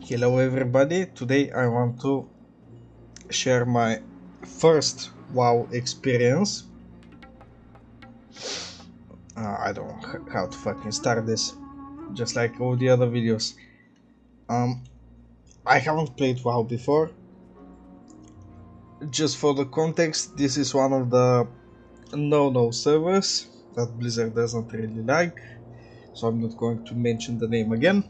Hello everybody, today I want to share my first WoW experience. I don't know how to fucking start this, just like all the other videos. I haven't played WoW before. Just for the context, this is one of the no-no servers that Blizzard doesn't really like, so I'm not going to mention the name again.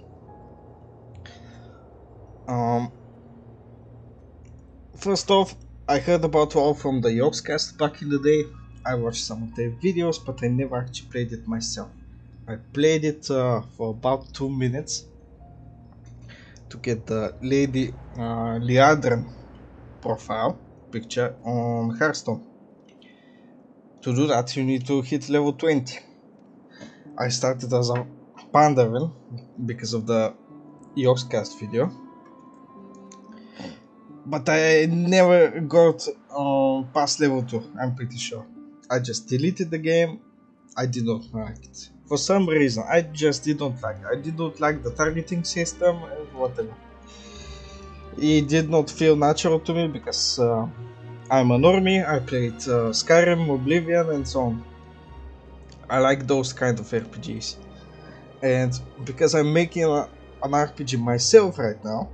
First off, I heard about WoW from the Yogscast back in the day. I watched some of their videos, but I never actually played it myself. I played it for about 2 minutes to get the Lady Liadren profile picture on Hearthstone. To do that, you need to hit level 20. I started as a Pandarin because of the Yogscast video, but I never got past level 2, I'm pretty sure. I just deleted the game. I did not like it. For some reason, I just did not like it. I did not like the targeting system and whatever. It did not feel natural to me because I'm a normie. I played Skyrim, Oblivion and so on. I like those kind of RPGs. And because I'm making an RPG myself right now,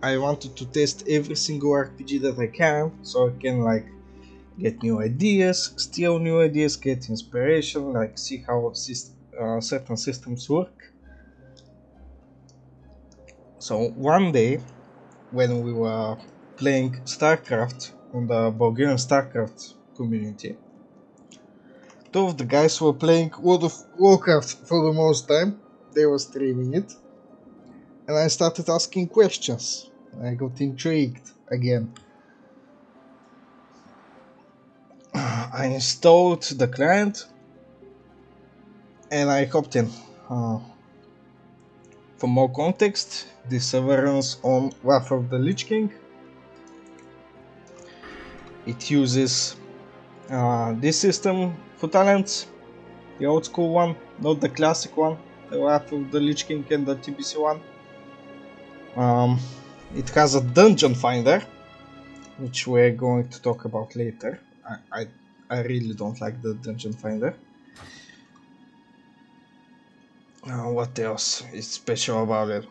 I wanted to test every single RPG that I can, so I can like get new ideas, steal new ideas, get inspiration, like see how certain systems work. So one day, when we were playing StarCraft on the Bulgarian StarCraft community, two of the guys were playing World of Warcraft for the most time. They were streaming it, and I started asking questions. I got intrigued again. I installed the client and I hopped in. For more context, the server runs on Wrath of the Lich King. It uses this system for talents, the old school one, not the classic one, the Wrath of the Lich King and the TBC one. It has a dungeon finder, which we're going to talk about later. I really don't like the dungeon finder. What else is special about it?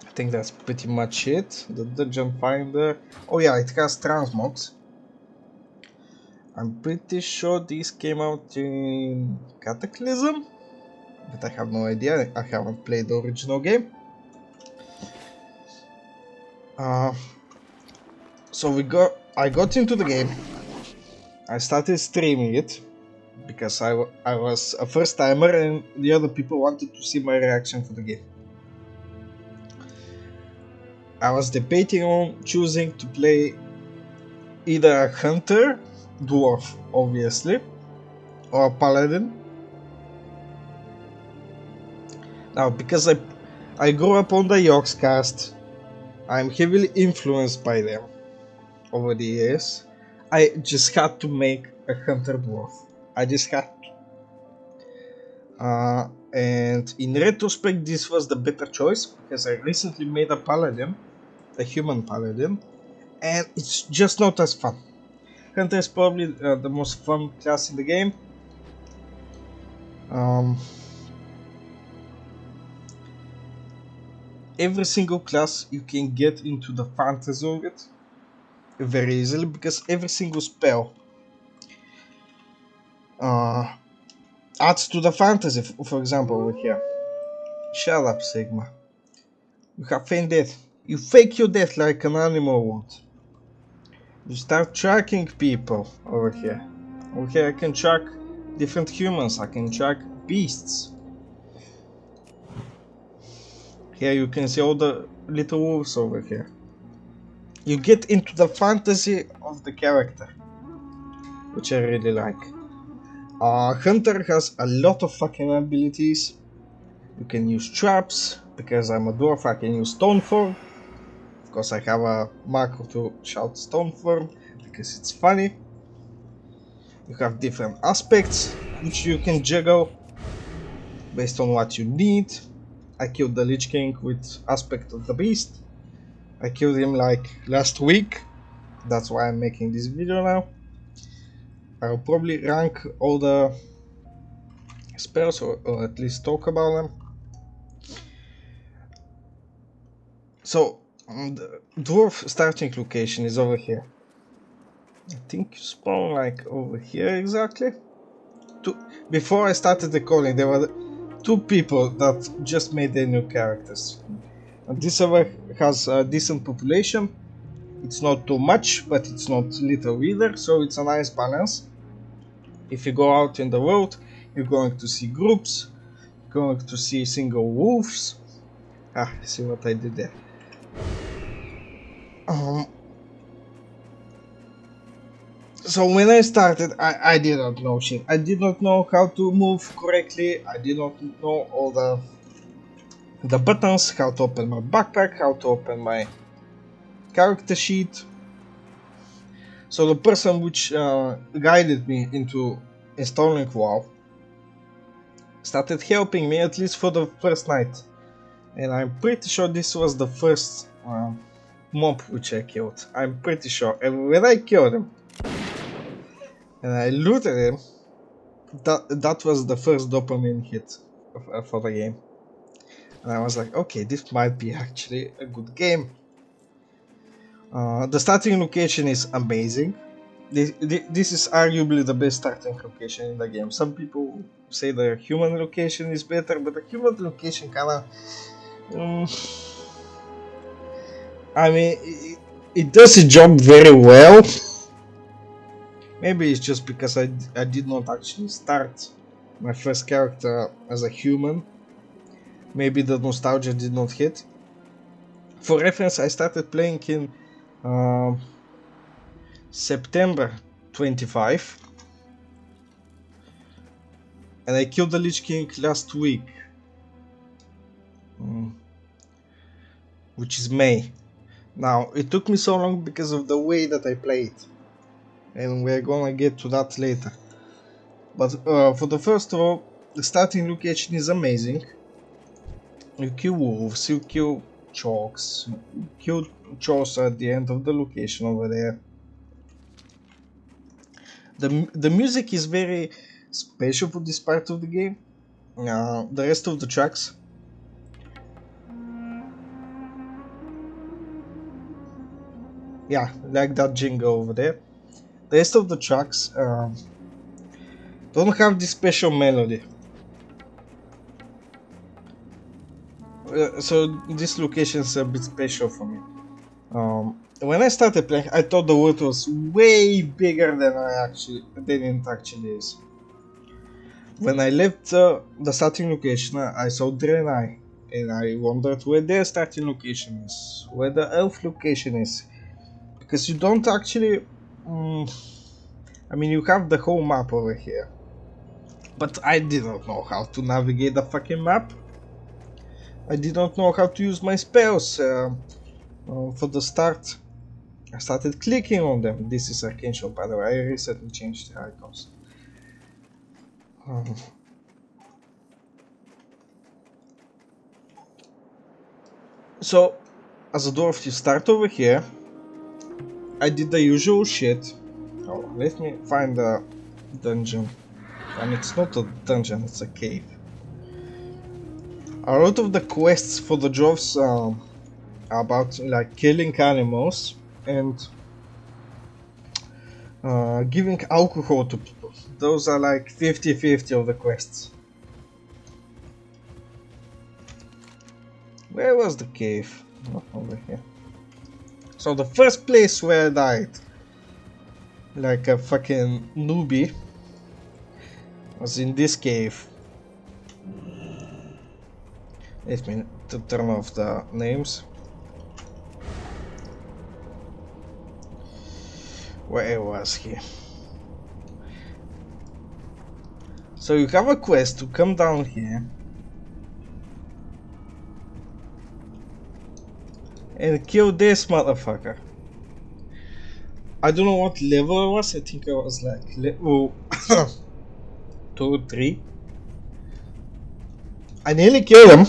I think that's pretty much it. The dungeon finder. Oh yeah, it has transmogs. I'm pretty sure these came out in Cataclysm, but I have no idea. I haven't played the original game. So I got into the game. I started streaming it because I was a first timer and the other people wanted to see my reaction to the game. I was debating on choosing to play either a hunter, dwarf obviously, or a paladin. Now, because I grew up on the Yogscast, I'm heavily influenced by them over the years. I just had to make a hunter dwarf. I just had to. And in retrospect, this was the better choice because I recently made a paladin, a human paladin, and it's just not as fun. Hunter is probably the most fun class in the game. Every single class you can get into the fantasy of it very easily because every single spell adds to the fantasy. For example, over here, shut up, Sigma. You have feigned death. You fake your death like an animal would. You start tracking people over here. Over here I can track different humans. I can track beasts. Here you can see all the little wolves over here. You get into the fantasy of the character, which I really like. Hunter has a lot of fucking abilities. You can use traps. Because I'm a dwarf, I can use Stoneform. Of course, I have a macro to shout Stoneform because it's funny. You have different aspects which you can juggle based on what you need. I killed the Lich King with Aspect of the Beast. I killed him like last week. That's why I'm making this video now. I'll probably rank all the spells, or at least talk about them. So the dwarf starting location is over here. I think you spawn like over here exactly. Before I started recording, there were 2 people that just made their new characters. And this server has a decent population. It's not too much, but it's not little either, so it's a nice balance. If you go out in the world, you're going to see groups, you're going to see single wolves. See what I did there. So when I started, I did not know shit. I did not know how to move correctly. I did not know all the buttons, how to open my backpack, how to open my character sheet. So the person which guided me into installing WoW started helping me at least for the first night. And I'm pretty sure this was the first mob which I killed. I'm pretty sure. And when I killed him and I looted him, that was the first dopamine hit for the game. And I was like, okay, this might be actually a good game. The starting location is amazing. This is arguably the best starting location in the game. Some people say the human location is better, but the human location kinda... I mean, it does its job very well. Maybe it's just because I did not actually start my first character as a human. Maybe the nostalgia did not hit. For reference, I started playing in September 25, and I killed the Lich King last week, which is May. Now, it took me so long because of the way that I played, and we're gonna get to that later. But for the first of all, the starting location is amazing. You kill wolves, you kill chalks, you kill chores at the end of the location over there. The music is very special for this part of the game. The rest of the tracks, yeah, like that jingle over there. The rest of the tracks don't have this special melody. So this location is a bit special for me. When I started playing, I thought the world was way bigger than it actually is. When I left the starting location, I saw Draenei, and I wondered where their starting location is, where the elf location is, because you don't actually... I mean, you have the whole map over here, but I did not know how to navigate the fucking map. I did not know how to use my spells. For the start, I started clicking on them. This is Arcane Shop, by the way. I recently changed the icons. So, as a dwarf, you start over here. I did the usual shit. Oh, let me find the dungeon. And it's not a dungeon, it's a cave. A lot of the quests for the dwarves are about like killing animals and giving alcohol to people. Those are like 50-50 of the quests. Where was the cave? Oh, over here. So the first place where I died, like a fucking newbie, was in this cave. Let me to turn off the names. Where was he? So you have a quest to come down here and kill this motherfucker. I don't know what level I was. I think I was like level 2 or 3. I nearly killed him.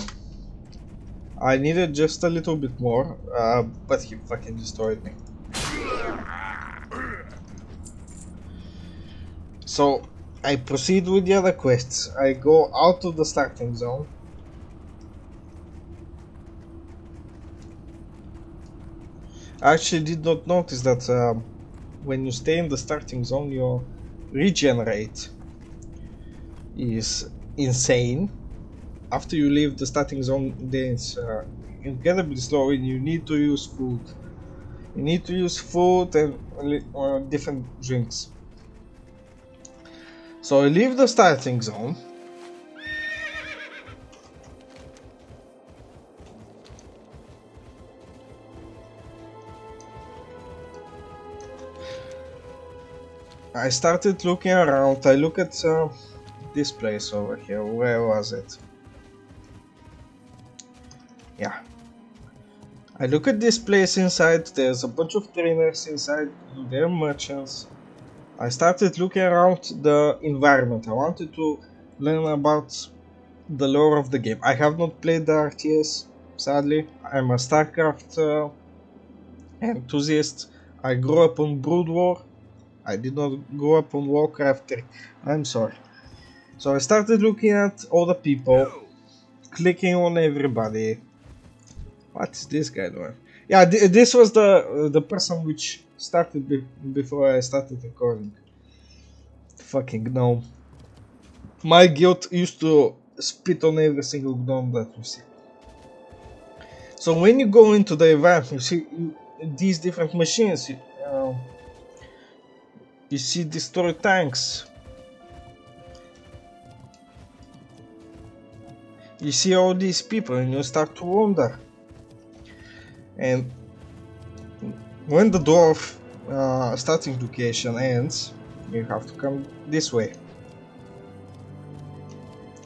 I needed just a little bit more, but he fucking destroyed me. So I proceed with the other quests. I go out of the starting zone. I actually did not notice that when you stay in the starting zone, your regenerate is insane. After you leave the starting zone, then it's incredibly slow and you need to use food. You need to use food and different drinks. So I leave the starting zone. I started looking around. I look at this place over here. Where was it? Yeah. I look at this place inside. There's a bunch of trainers inside. There are merchants. I started looking around the environment. I wanted to learn about the lore of the game. I have not played the RTS, sadly. I'm a StarCraft enthusiast. I grew up on Brood War. I did not grow up on Warcraft 3. I'm sorry. So I started looking at all the people, clicking on everybody. What is this guy doing? Yeah, this was the person which started before I started recording. Fucking gnome. My guild used to spit on every single gnome that you see. So when you go into the event, you see these different machines. You see destroy tanks. You see all these people and you start to wonder. And when the dwarf starting location ends, you have to come this way.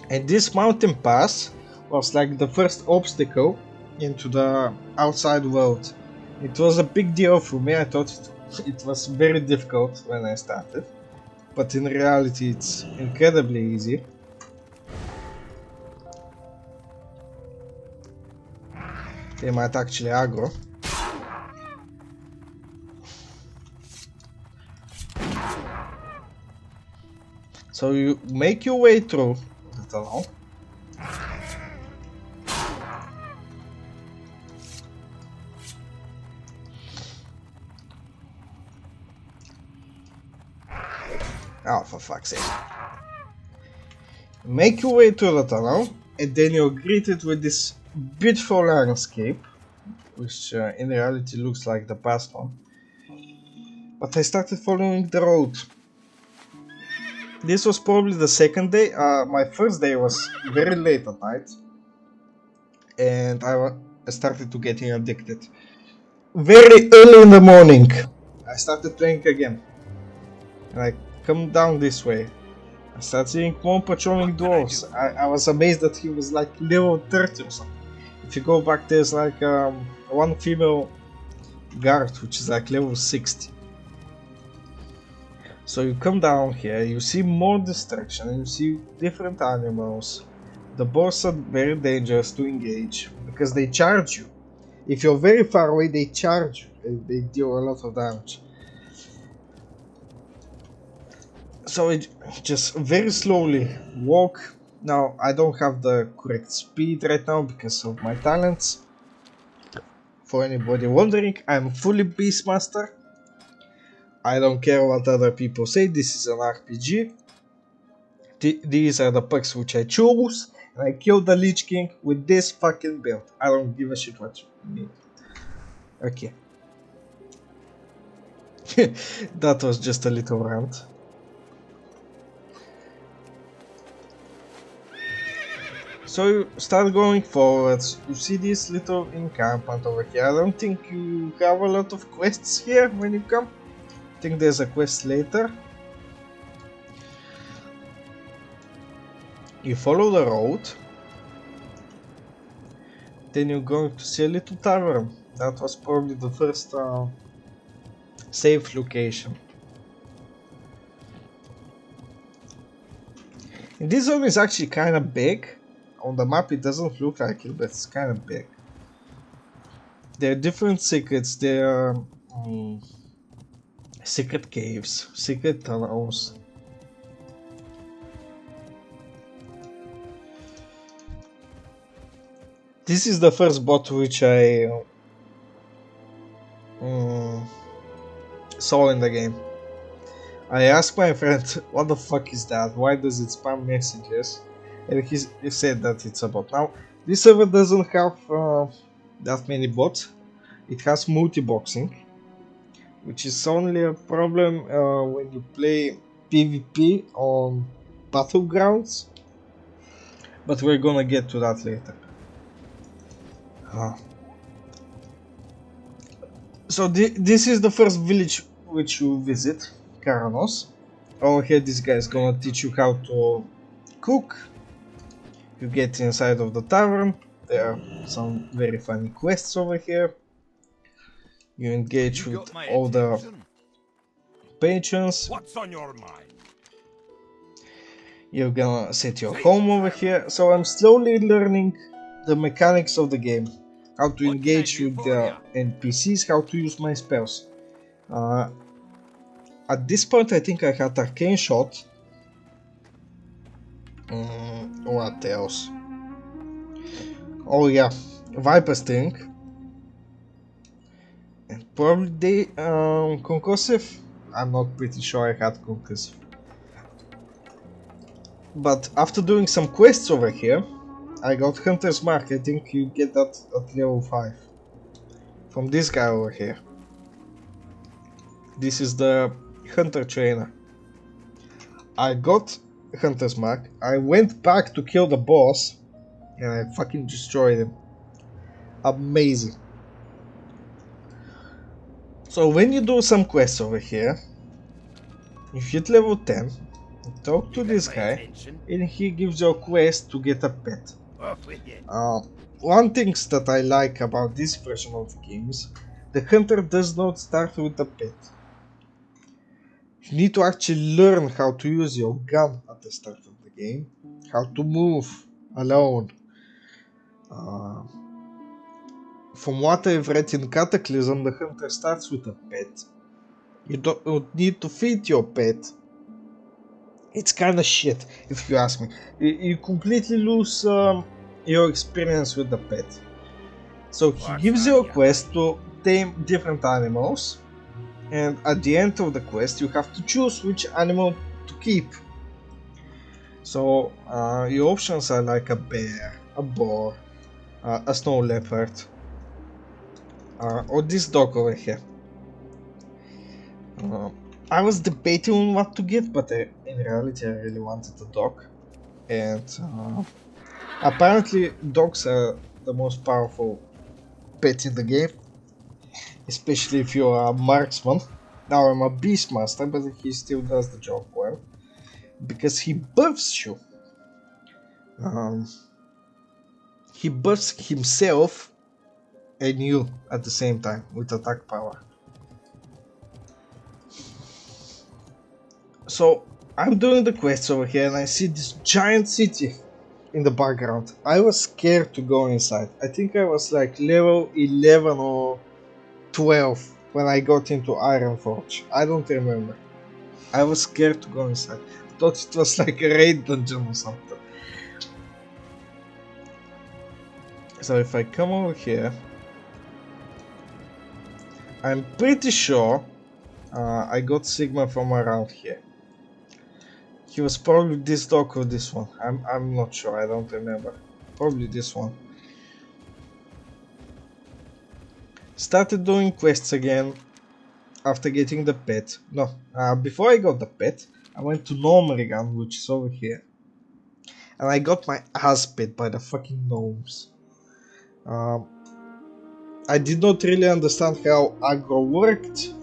And this mountain pass was like the first obstacle into the outside world. It was a big deal for me. I thought it was very difficult when I started, but in reality it's incredibly easy. They might actually aggro. So you make your way through the tunnel. Oh, for fuck's sake. Make your way through the tunnel, and then you're greeted with this beautiful landscape, which in reality looks like the past one. But I started following the road. This was probably the second day. My first day was very late at night, and I started to getting addicted. Very early in the morning, I started playing again. And I come down this way. I started seeing more patrolling dwarves. I was amazed that he was like level 30 or something. If you go back, there's like one female guard which is like level 60. So you come down here, you see more destruction, you see different animals. The boss are very dangerous to engage because they charge you. If you're very far away, they charge you. They deal a lot of damage. So it just very slowly walk. Now I don't have the correct speed right now because of my talents. For anybody wondering, I'm fully Beastmaster. I don't care what other people say, this is an RPG. These are the perks which I chose, and I killed the Lich King with this fucking build. I don't give a shit what you mean. Okay. That was just a little rant. So you start going forwards, you see this little encampment over here. I don't think you have a lot of quests here when you come. I think there's a quest later. You follow the road. Then you're going to see a little tavern. That was probably the first safe location. And this zone is actually kind of big. On the map it doesn't look like it, but it's kind of big. There are different secrets. There are secret caves, secret tunnels. This is the first bot which I saw in the game. I asked my friend, what the fuck is that? Why does it spam messages? And he said that it's a bot. Now, this server doesn't have that many bots. It has multi-boxing, which is only a problem when you play PvP on Battlegrounds. But we're gonna get to that later. So this is the first village which you visit, Karanos. Over here this guy is gonna teach you how to cook. You get inside of the tavern. There are some very funny quests over here. You engage with all the patrons. What's on your mind? You're gonna set your home over here. So I'm slowly learning the mechanics of the game. How to engage with the NPCs, how to use my spells. At this point I think I had Arcane Shot. What else? Oh yeah, Viper Sting. And probably Concussive. I'm not pretty sure I had Concussive. But after doing some quests over here, I got Hunter's Mark. I think you get that at level 5. From this guy over here. This is the Hunter Trainer. I got Hunter's Mark. I went back to kill the boss. And I fucking destroyed him. Amazing. So when you do some quests over here, you hit level 10, talk to this guy, and he gives you a quest to get a pet. One thing that I like about this version of the game is the hunter does not start with a pet. You need to actually learn how to use your gun at the start of the game, how to move alone. From what I've read in Cataclysm, the hunter starts with a pet. You don't need to feed your pet. It's kinda shit, if you ask me. You completely lose your experience with the pet. So he gives you a quest to tame different animals, and at the end of the quest you have to choose which animal to keep. So your options are like a bear, a boar, a snow leopard, or this dog over here. I was debating on what to get, but in reality I really wanted a dog. And apparently dogs are the most powerful pet in the game. Especially if you're a marksman. Now I'm a beastmaster, but he still does the job well. Because he buffs you. He buffs himself and you at the same time with attack power. So I'm doing the quests over here and I see this giant city in the background. I was scared to go inside. I think I was like level 11 or 12 when I got into Ironforge. I don't remember. I was scared to go inside. I thought it was like a raid dungeon or something. So if I come over here, I'm pretty sure I got Sigma from around here. He was probably this dog or this one. I'm not sure, I don't remember. Probably this one. Started doing quests again after getting the pet. No, before I got the pet, I went to Gnormrigan, which is over here. And I got my ass bit by the fucking gnomes. I did not really understand how aggro worked.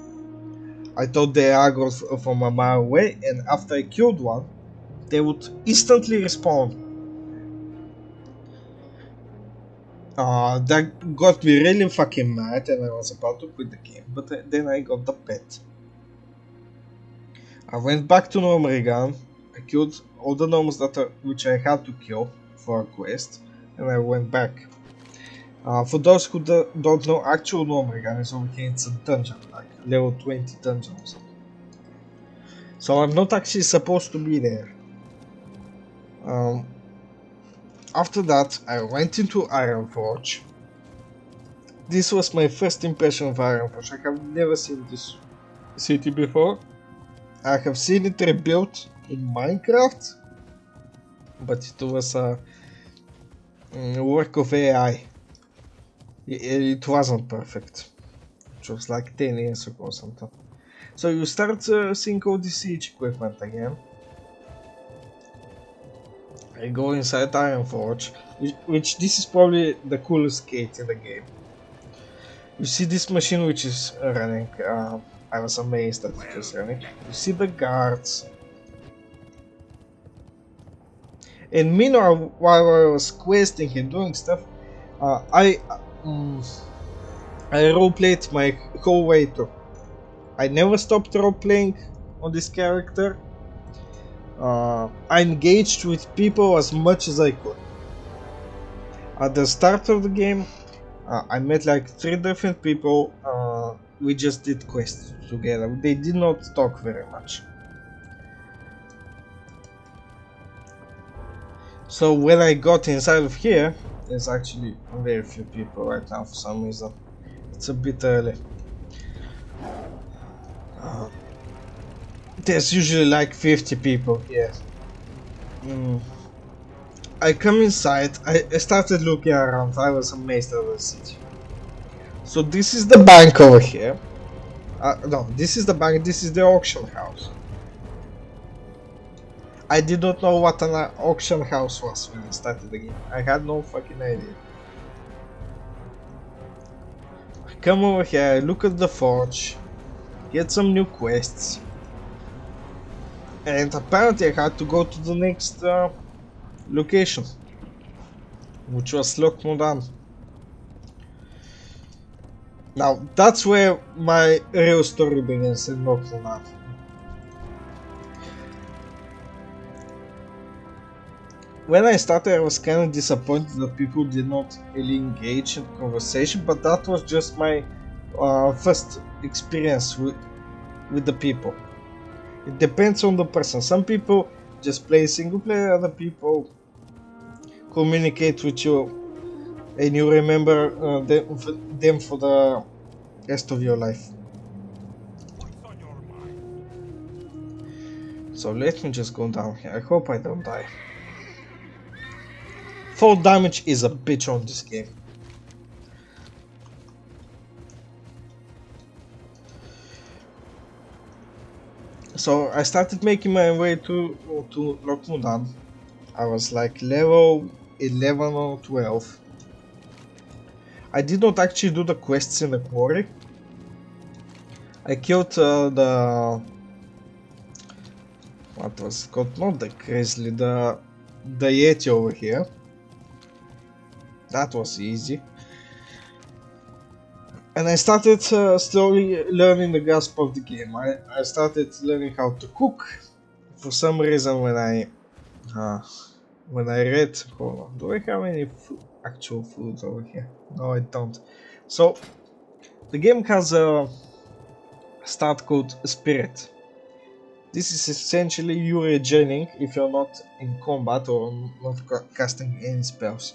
I thought they aggroed from a mile away, and after I killed one, they would instantly respawn. That got me really fucking mad, and I was about to quit the game, but then I got the pet. I went back to Gnormrigan, I killed all the gnomes which I had to kill for a quest, and I went back. For those who don't know, actual Norman is over here. It's a dungeon, like level 20 dungeon or something. So I'm not actually supposed to be there. After that, I went into Ironforge. This was my first impression of Ironforge. I have never seen this city before. I have seen it rebuilt in Minecraft, but it was a work of AI. It wasn't perfect. It was like 10 years ago or something. So you start seeing all the siege equipment again. I go inside Ironforge, which this is probably the coolest gate in the game. You see this machine which is running. I was amazed that it was running. You see the guards. And meanwhile, while I was questing and doing stuff, I roleplayed my whole way through. I never stopped roleplaying on this character. I engaged with people as much as I could. At the start of the game, I met like 3 different people. We just did quests together. They did not talk very much. So when I got inside of here, there's actually very few people right now for some reason. It's a bit early. There's usually like 50 people here. I come inside, I started looking around, I was amazed at the city. So this is the bank over here. No, this is the bank, this is the auction house. I did not know what an auction house was when I started the game. I had no fucking idea. I come over here, I look at the forge, get some new quests. And apparently I had to go to the next location, which was Lokmodan. Now that's where my real story begins, in Lokmodan. When I started, I was kind of disappointed that people did not really engage in conversation, but that was just my first experience with the people. It depends on the person. Some people just play single player, other people communicate with you and you remember them for the rest of your life. So let me just go down here. I hope I don't die. Fall damage is a bitch on this game. So I started making my way to Lokmudan. I was like level 11 or 12. I did not actually do the quests in the quarry. I killed the... what was it called? Not the grizzly, the yeti over here. That was easy. And I started slowly learning the grasp of the game. I started learning how to cook. For some reason when I read... hold on, do I have any actual food over here? No, I don't. So, the game has a stat called Spirit. This is essentially you regening if you're not in combat or not casting any spells.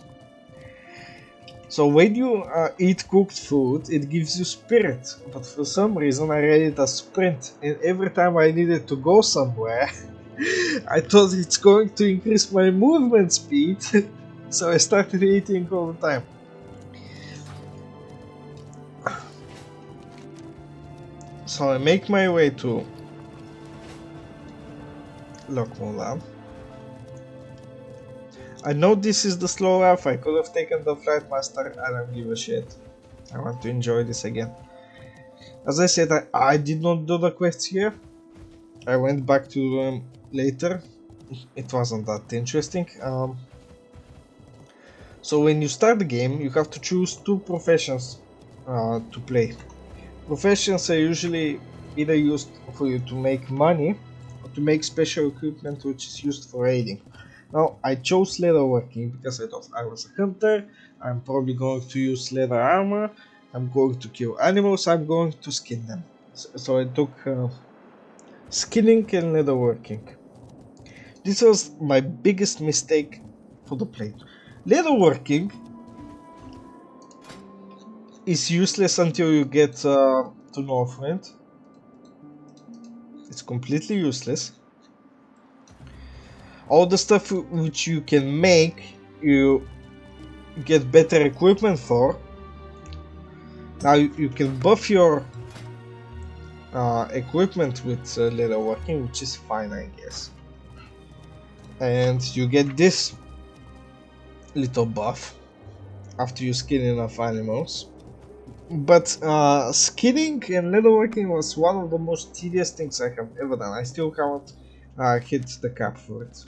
So when you eat cooked food, it gives you spirit, but for some reason I read it as sprint, and every time I needed to go somewhere, I thought it's going to increase my movement speed, so I started eating all the time. So I make my way to Lokmolan. I know this is the slow route. I could have taken the Flight Master. I don't give a shit. I want to enjoy this again. As I said, I did not do the quests here. I went back to them later. It wasn't that interesting. So when you start the game, you have to choose 2 professions to play. Professions are usually either used for you to make money or to make special equipment which is used for raiding. Now I chose leatherworking because I thought I was a hunter. I'm probably going to use leather armor. I'm going to kill animals. I'm going to skin them. So I took skinning and leatherworking. This was my biggest mistake for the plate. Leatherworking is useless until you get to Northrend. It's completely useless. All the stuff which you can make, you get better equipment for. Now you can buff your equipment with leatherworking, which is fine, I guess. And you get this little buff after you skin enough animals. But skinning and leatherworking was one of the most tedious things I have ever done. I still haven't hit the cap for it.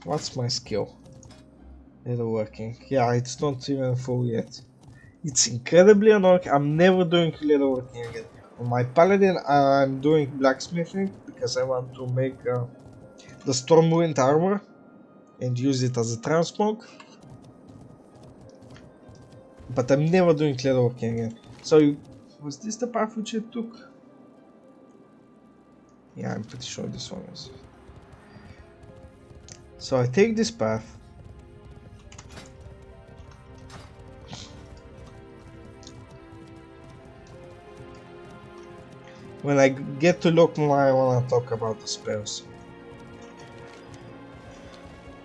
What's my skill? Leatherworking. Yeah, it's not even full yet. It's incredibly annoying. I'm never doing leatherworking again. On my paladin, I'm doing blacksmithing because I want to make the Stormwind armor and use it as a transmog. But I'm never doing leatherworking again. So, was this the path which I took? Yeah, I'm pretty sure this one is. So I take this path. When I get to Lokma, I wanna talk about the spells.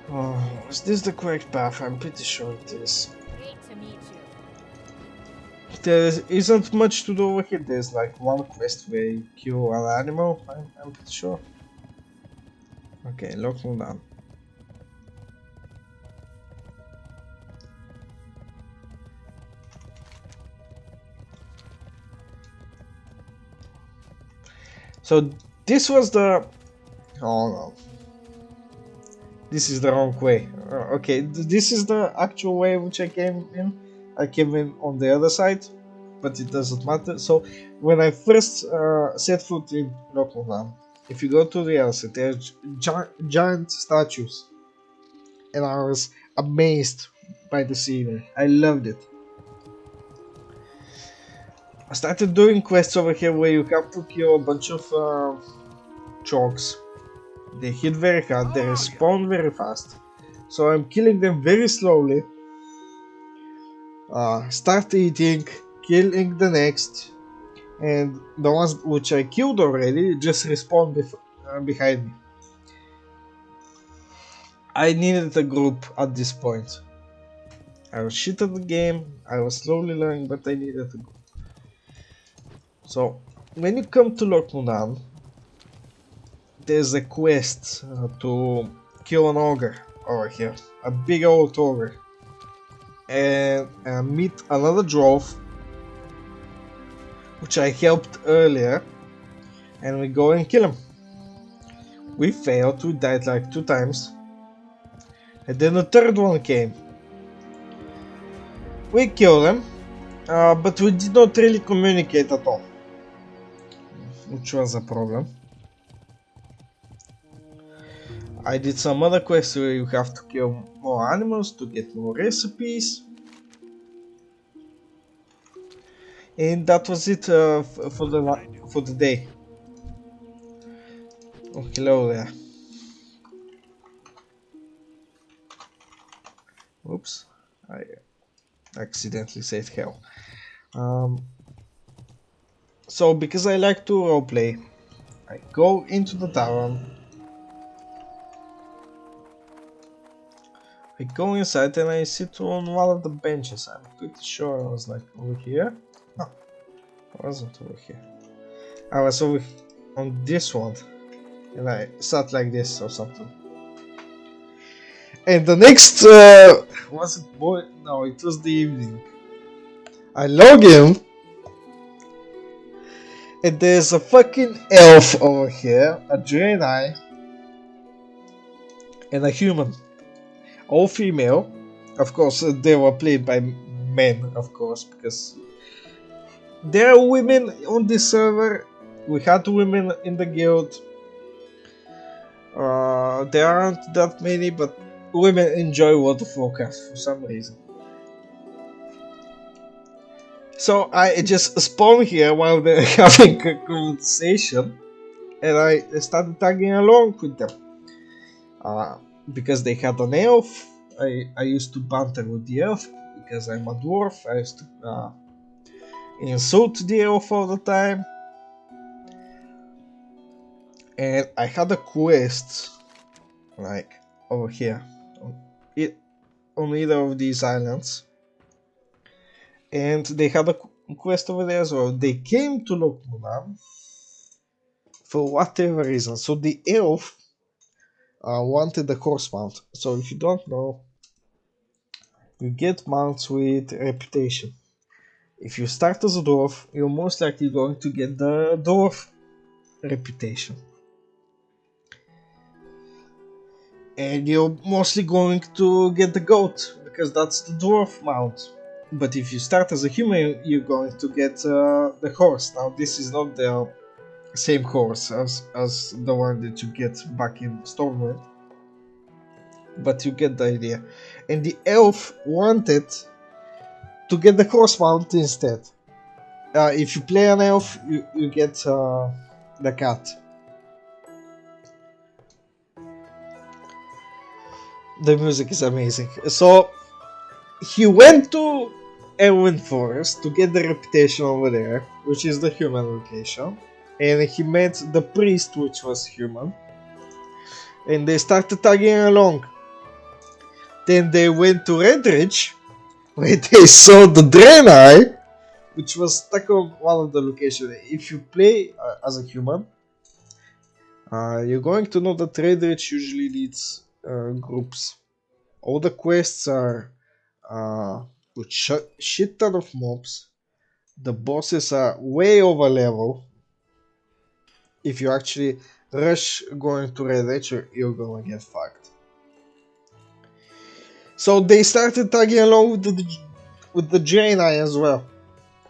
Oh, is this the correct path? I'm pretty sure it is. Great to meet you. There isn't much to do over here. There's like one quest where you kill an animal, I'm pretty sure. Okay, Lokma down. So this was the... Oh no. This is the wrong way. Okay, this is the actual way which I came in. I came in on the other side, but it doesn't matter. So when I first set foot in Rotterdam, if you go to the other side, there's giant statues. And I was amazed by the scenery. I loved it. I started doing quests over here where you have to kill a bunch of chalks. They hit very hard, they respawn very fast. So I'm killing them very slowly. Start eating, killing the next. And the ones which I killed already just respawn behind me. I needed a group at this point. I was shit at the game, I was slowly learning, but I needed a group. So, when you come to Lokmudan, there's a quest to kill an ogre over here, a big old ogre, and meet another dwarf, which I helped earlier, and we go and kill him. We failed, we died like 2 times, and then the third one came. We killed him, but we did not really communicate at all, which was a problem. I did some other quests where you have to kill more animals to get more recipes. And that was it for the day. Oh, hello there. Oops, I accidentally said hell. So because I like to roleplay, I go into the tavern. I go inside and I sit on one of the benches. I'm pretty sure I was like over here. No, I wasn't over here. I was over on this one. And I sat like this or something. And the next, was it boy? No, it was the evening. I log in. And there's a fucking elf over here, a Draenei, and a human. All female. Of course, they were played by men, of course, because there are women on this server. We had women in the guild. There aren't that many, but women enjoy World of Warcraft for some reason. So I just spawned here while they're having a conversation, and I started tagging along with them. Uh, because they had an elf, I used to banter with the elf because I'm a dwarf. I used to insult the elf all the time. And I had a quest, like, over here, on either of these islands. And they had a quest over there as well. They came to Lokmunan for whatever reason. So the elf wanted the horse mount. So if you don't know, you get mounts with reputation. If you start as a dwarf, you're most likely going to get the dwarf reputation. And you're mostly going to get the goat, because that's the dwarf mount. But if you start as a human, you're going to get the horse. Now, this is not the same horse as the one that you get back in Stormwind, but you get the idea. And the elf wanted to get the horse mount instead. If you play an elf, you get the cat. The music is amazing. So he went to Elwyn Forest to get the reputation over there, which is the human location, and he met the priest, which was human, and they started tagging along. Then they went to Redridge, where they saw the Draenei, which was stuck on one of the locations. If you play as a human, you're going to know that Redridge usually leads groups. All the quests are with shit ton of mobs. The bosses are way over level. If you actually rush going to Redridge, you're gonna get fucked. So they started tagging along with the Draenei as well.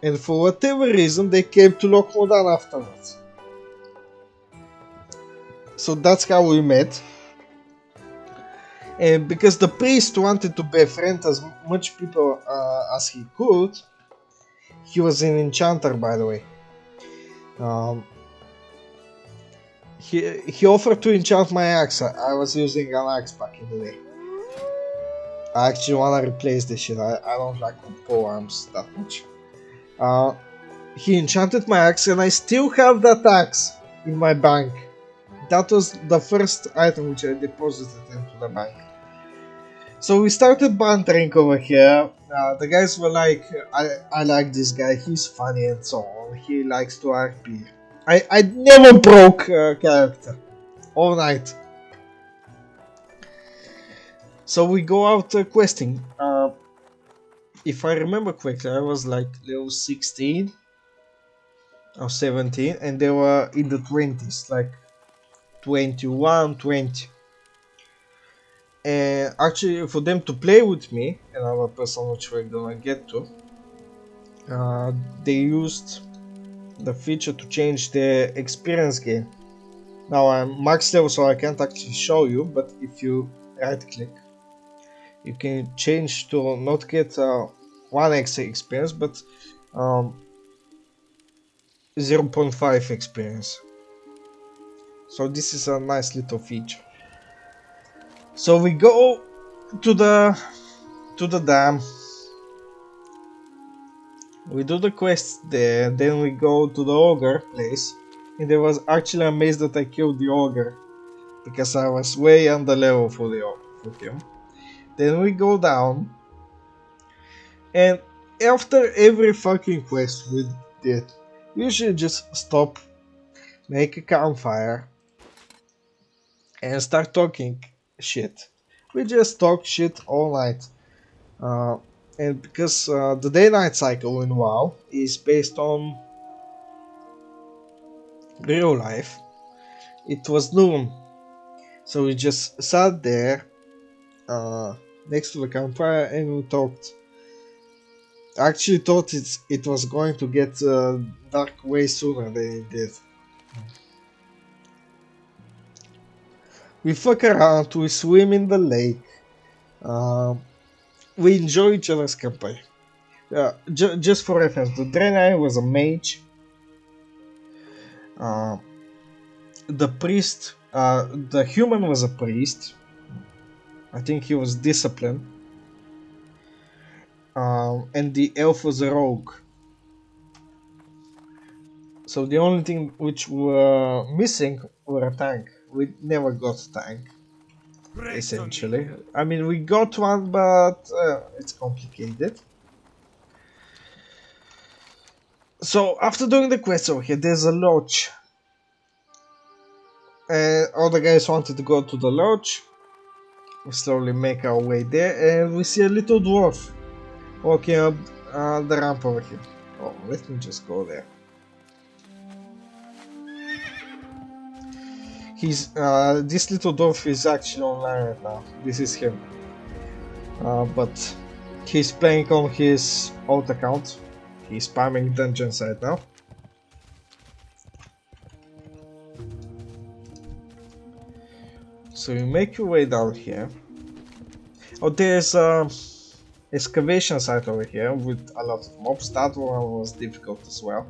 And for whatever reason, they came to Lokmodan afterwards. So that's how we met. And because the priest wanted to befriend as much people as he could, he was an enchanter, by the way. He offered to enchant my axe. I was using an axe back in the day. I actually want to replace this shit. I don't like polearms that much. He enchanted my axe, and I still have that axe in my bank. That was the first item which I deposited into the bank. So we started bantering over here. The guys were like, I like this guy, he's funny and so on. He likes to RP. I never broke character. All night. So we go out questing. If I remember correctly, I was like level 16 or 17, and they were in the 20s, like 21, 20. And actually, for them to play with me, another person which we're gonna get to, they used the feature to change the experience gain. Now I'm max level, so I can't actually show you, but if you right click, you can change to not get 1 extra experience, but 0.5 experience. So this is a nice little feature. So we go to the dam. We do the quest there, then we go to the ogre place, and I was actually amazed that I killed the ogre, because I was way under level for him. Then we go down, and after every fucking quest we did, we usually just stop, make a campfire, and start talking shit. We just talk shit all night. And because the day-night cycle in WoW is based on real life, it was noon. So we just sat there next to the campfire and we talked. I actually thought it was going to get dark way sooner than it did. We fuck around, we swim in the lake, uh, we enjoy each other's company. Just for reference, the Draenei was a mage. Uh, the priest, the human was a priest. I think he was disciplined. And the elf was a rogue. So the only thing which were missing were a tank. We never got a tank, essentially. I mean, we got one, but it's complicated. So after doing the quest over here, there's a lodge. And all the guys wanted to go to the lodge. We slowly make our way there, and we see a little dwarf walking up the ramp over here. Oh, let me just go there. He's this little dwarf is actually online right now. This is him, but he's playing on his old account. He's spamming dungeons right now. So you make your way down here. Oh, there's a excavation site over here with a lot of mobs. That one was difficult as well.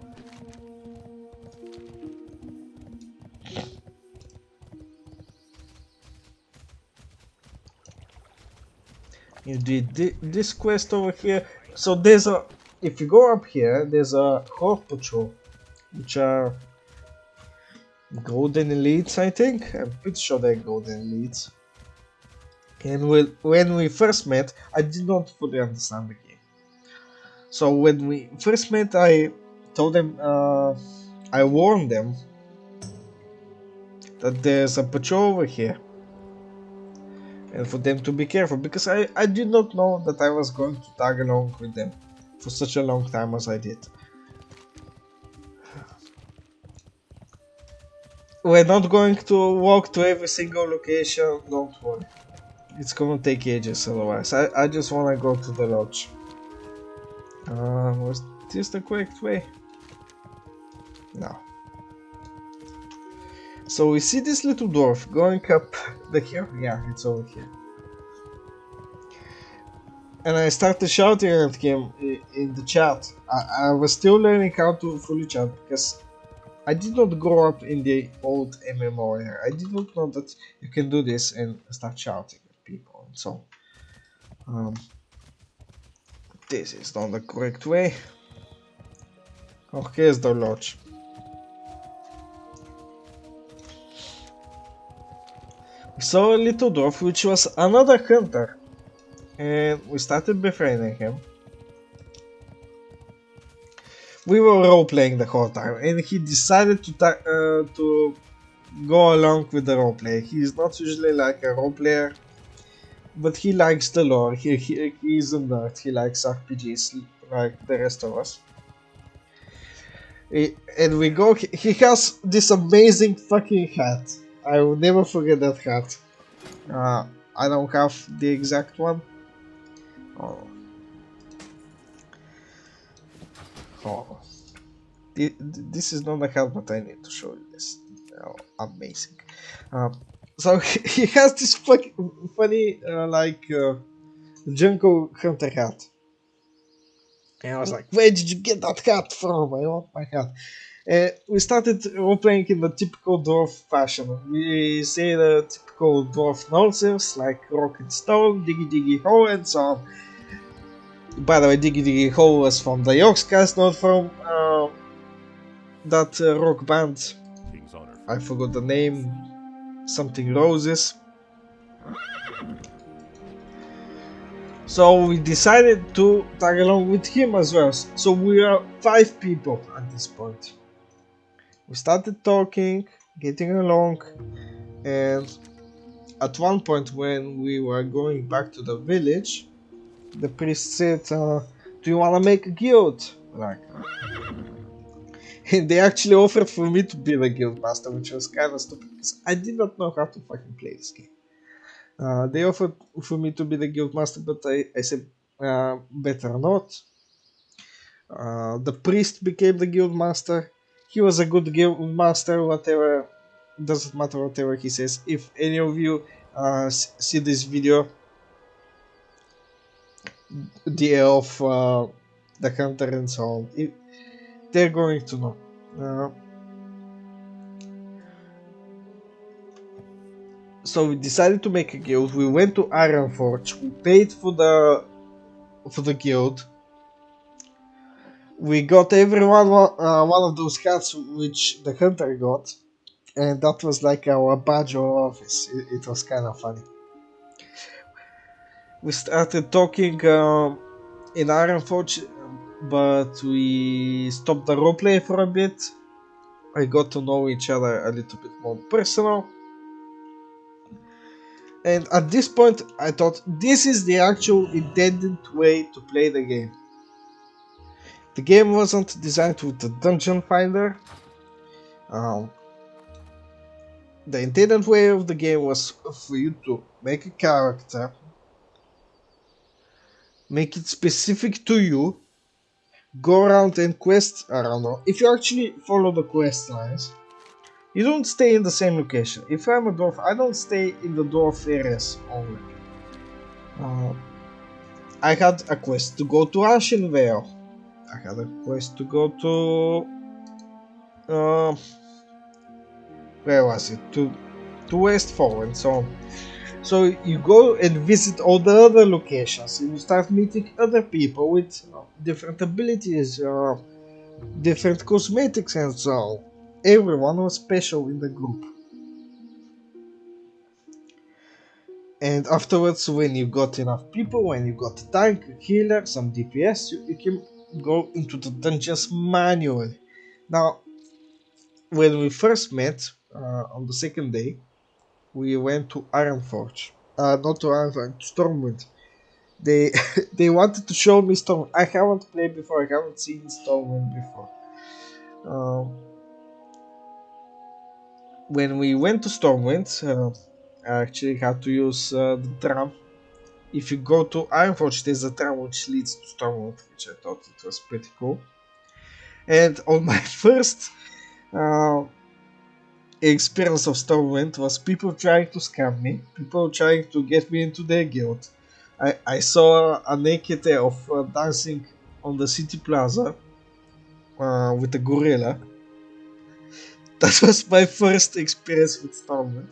You did this quest over here. So there's a, if you go up here, there's a horde patrol, which are golden elites, I think. I'm pretty sure they're golden elites. And when we first met, I did not fully understand the game. So when we first met, I told them, I warned them that there's a patrol over here. And for them to be careful, because I did not know that I was going to tag along with them for such a long time as I did. We're not going to walk to every single location, don't worry. It's gonna take ages otherwise. I just wanna go to the lodge. Was this the correct way? No. So we see this little dwarf going up the hill. Yeah, it's over here. And I started shouting at him in the chat. I was still learning how to fully chat because I did not grow up in the old MMO era. I did not know that you can do this and start shouting at people and so. This is not the correct way. Oh, here's the lodge. We saw a little dwarf which was another hunter. And we started befriending him. We were role-playing the whole time, and he decided to go along with the roleplay. He's not usually like a role-player, but he likes the lore. He's a nerd. He likes RPGs like the rest of us. And we go. He has this amazing fucking hat. I will never forget that hat. I don't have the exact one. Oh. Oh. This is not the helmet I need to show you this. Oh, amazing. So he has this funny Jungle Hunter hat. And I was like, where did you get that hat from? I want my hat. We started role-playing in the typical dwarf fashion. We say the typical dwarf nonsense like rock and stone, diggy diggy ho, and so on. By the way, diggy diggy ho was from the Yorkscast, not from that rock band. I forgot the name. Something Roses. So we decided to tag along with him as well. So we are 5 people at this point. We started talking, getting along, and at one point when we were going back to the village, the priest said, do you want to make a guild? Like, and they actually offered for me to be the guild master, which was kind of stupid because I did not know how to fucking play this game. They offered for me to be the guild master, but I said better not. The priest became the guild master. He was a good guild master, whatever. doesn't matter whatever he says. If any of you see this video, the of the hunter and so on, they're going to know. So we decided to make a guild. We went to Ironforge. We paid for the guild. We got everyone one of those hats which the hunter got, and that was like our badge of office. It was kind of funny. We started talking in Ironforge, but we stopped the roleplay for a bit. I got to know each other a little bit more personal. And at this point, I thought this is the actual intended way to play the game. The game wasn't designed with the dungeon finder. The intended way of the game was for you to make a character, make it specific to you, go around and quest around. If you actually follow the quest lines, you don't stay in the same location. If I'm a dwarf, I don't stay in the dwarf areas only. I had a quest to go to Ashen Vale. I had a quest to go to where was it? To Westfall and so on. So you go and visit all the other locations, and you start meeting other people with different abilities, different cosmetics, and so on. Everyone was special in the group. And afterwards, when you got enough people, when you got a tank, a healer, some DPS, you can go into the dungeons manually. Now, when we first met on the second day, we went to Ironforge. Not to Ironforge, to Stormwind. They they wanted to show me Stormwind. I haven't played before. I haven't seen Stormwind before. When we went to Stormwind, I actually had to use the tram. If you go to Ironforge, there's a tram which leads to Stormwind, which I thought it was pretty cool. And on my first experience of Stormwind was people trying to scam me, people trying to get me into their guild. I saw a naked elf dancing on the city plaza with a gorilla. That was my first experience with Stormwind.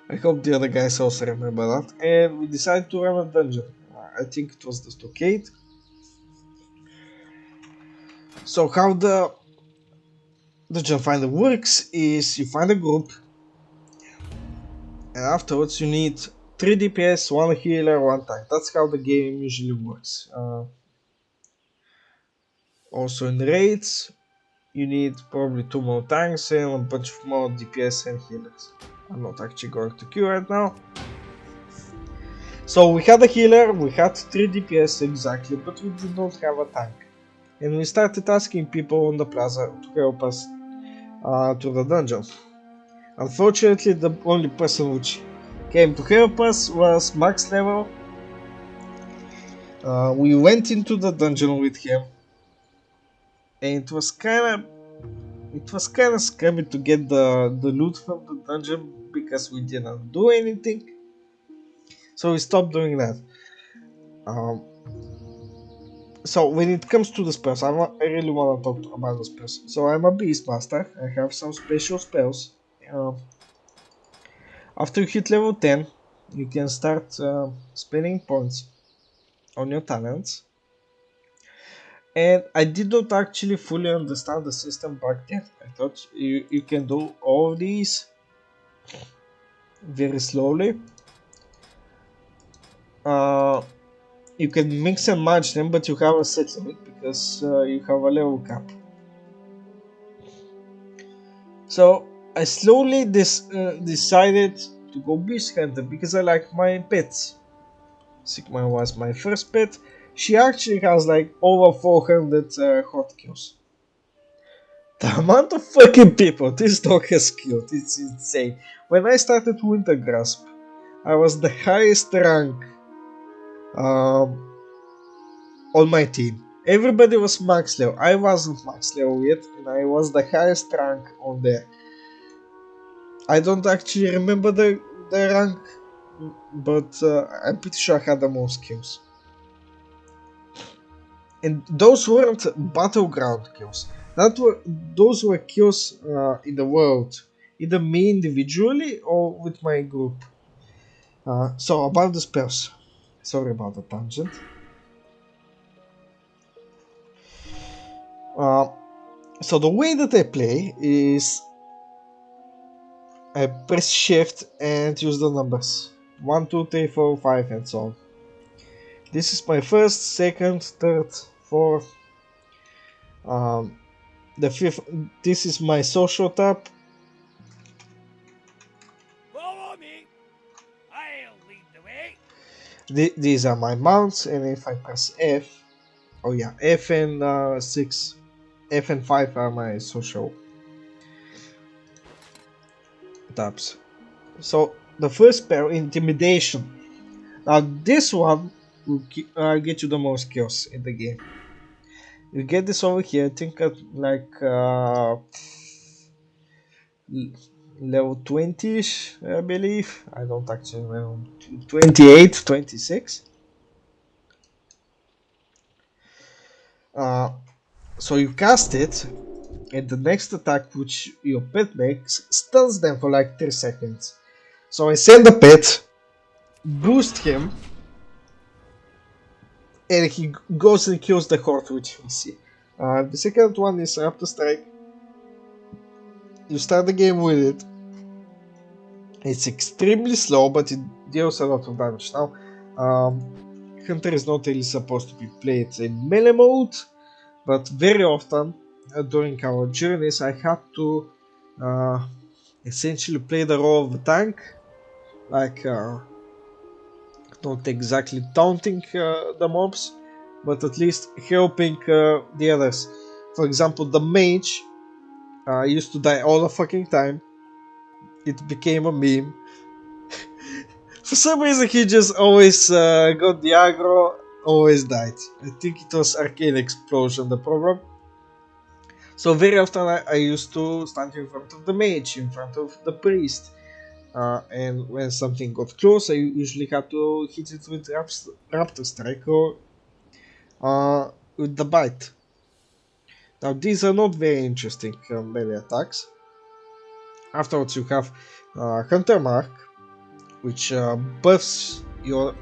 I hope the other guys also remember that. And we decided to run a dungeon. I think it was the stockade. So how the dungeon finder works is you find a group, and afterwards you need 3 DPS, 1 healer, 1 tank. That's how the game usually works. Also in raids, you need probably 2 more tanks and a bunch of more DPS and healers. I'm not actually going to queue right now. So we had a healer, we had 3 DPS exactly, but we did not have a tank. And we started asking people on the plaza to help us to the dungeon. Unfortunately, the only person which came to help us was max level. We went into the dungeon with him, and it was kind of scary to get the loot from the dungeon because we didn't do anything. So we stopped doing that. So when it comes to the spells, I really want to talk about the spells. So I'm a Beastmaster. I have some special spells. After you hit level 10, you can start spending points on your talents. And I did not actually fully understand the system back then. I thought you can do all of these very slowly. You can mix and match them, but you have a set limit because you have a level cap. So I slowly decided to go Beast Hunter because I like my pets. Sigma was my first pet. She actually has like over 400 hot kills. The amount of fucking people this dog has killed, it's insane. When I started Winter Grasp, I was the highest rank on my team. Everybody was max level. I wasn't max level yet, and I was the highest rank on there. I don't actually remember the rank, but I'm pretty sure I had the most kills. And those weren't battleground kills. Those were kills in the world, either me individually or with my group. So about the spells. Sorry about the tangent. Uh, so the way that I play is I press shift and use the numbers 1, 2, 3, 4, 5, and so on. This is my first, second, third, fourth. The fifth. This is my social tab. Follow me. I'll lead the way. These are my mounts, and if I press F, oh yeah, F and 6, F and 5 are my social tabs. So the first pair, intimidation. Now this one will get you the most kills in the game. You get this over here. I think at like level 20ish, I believe. I don't actually remember. 28, 26. So you cast it, and the next attack which your pet makes stuns them for like 3 seconds. So I send the pet, boost him, and he goes and kills the horde which we see. The second one is Raptor Strike. You start the game with it. It's extremely slow, but it deals a lot of damage. Now, Hunter is not really supposed to be played in melee mode, but very often during our journeys I had to essentially play the role of a tank, like not exactly taunting the mobs, but at least helping the others. For example, the mage used to die all the fucking time. It became a meme. For some reason, he just always got the aggro, always died. I think it was Arcane Explosion, the problem. So very often I used to stand in front of the mage, in front of the priest. And when something got close, I usually had to hit it with Raptor Strike or with the Bite. Now these are not very interesting melee attacks. Afterwards you have Hunter Mark, which buffs your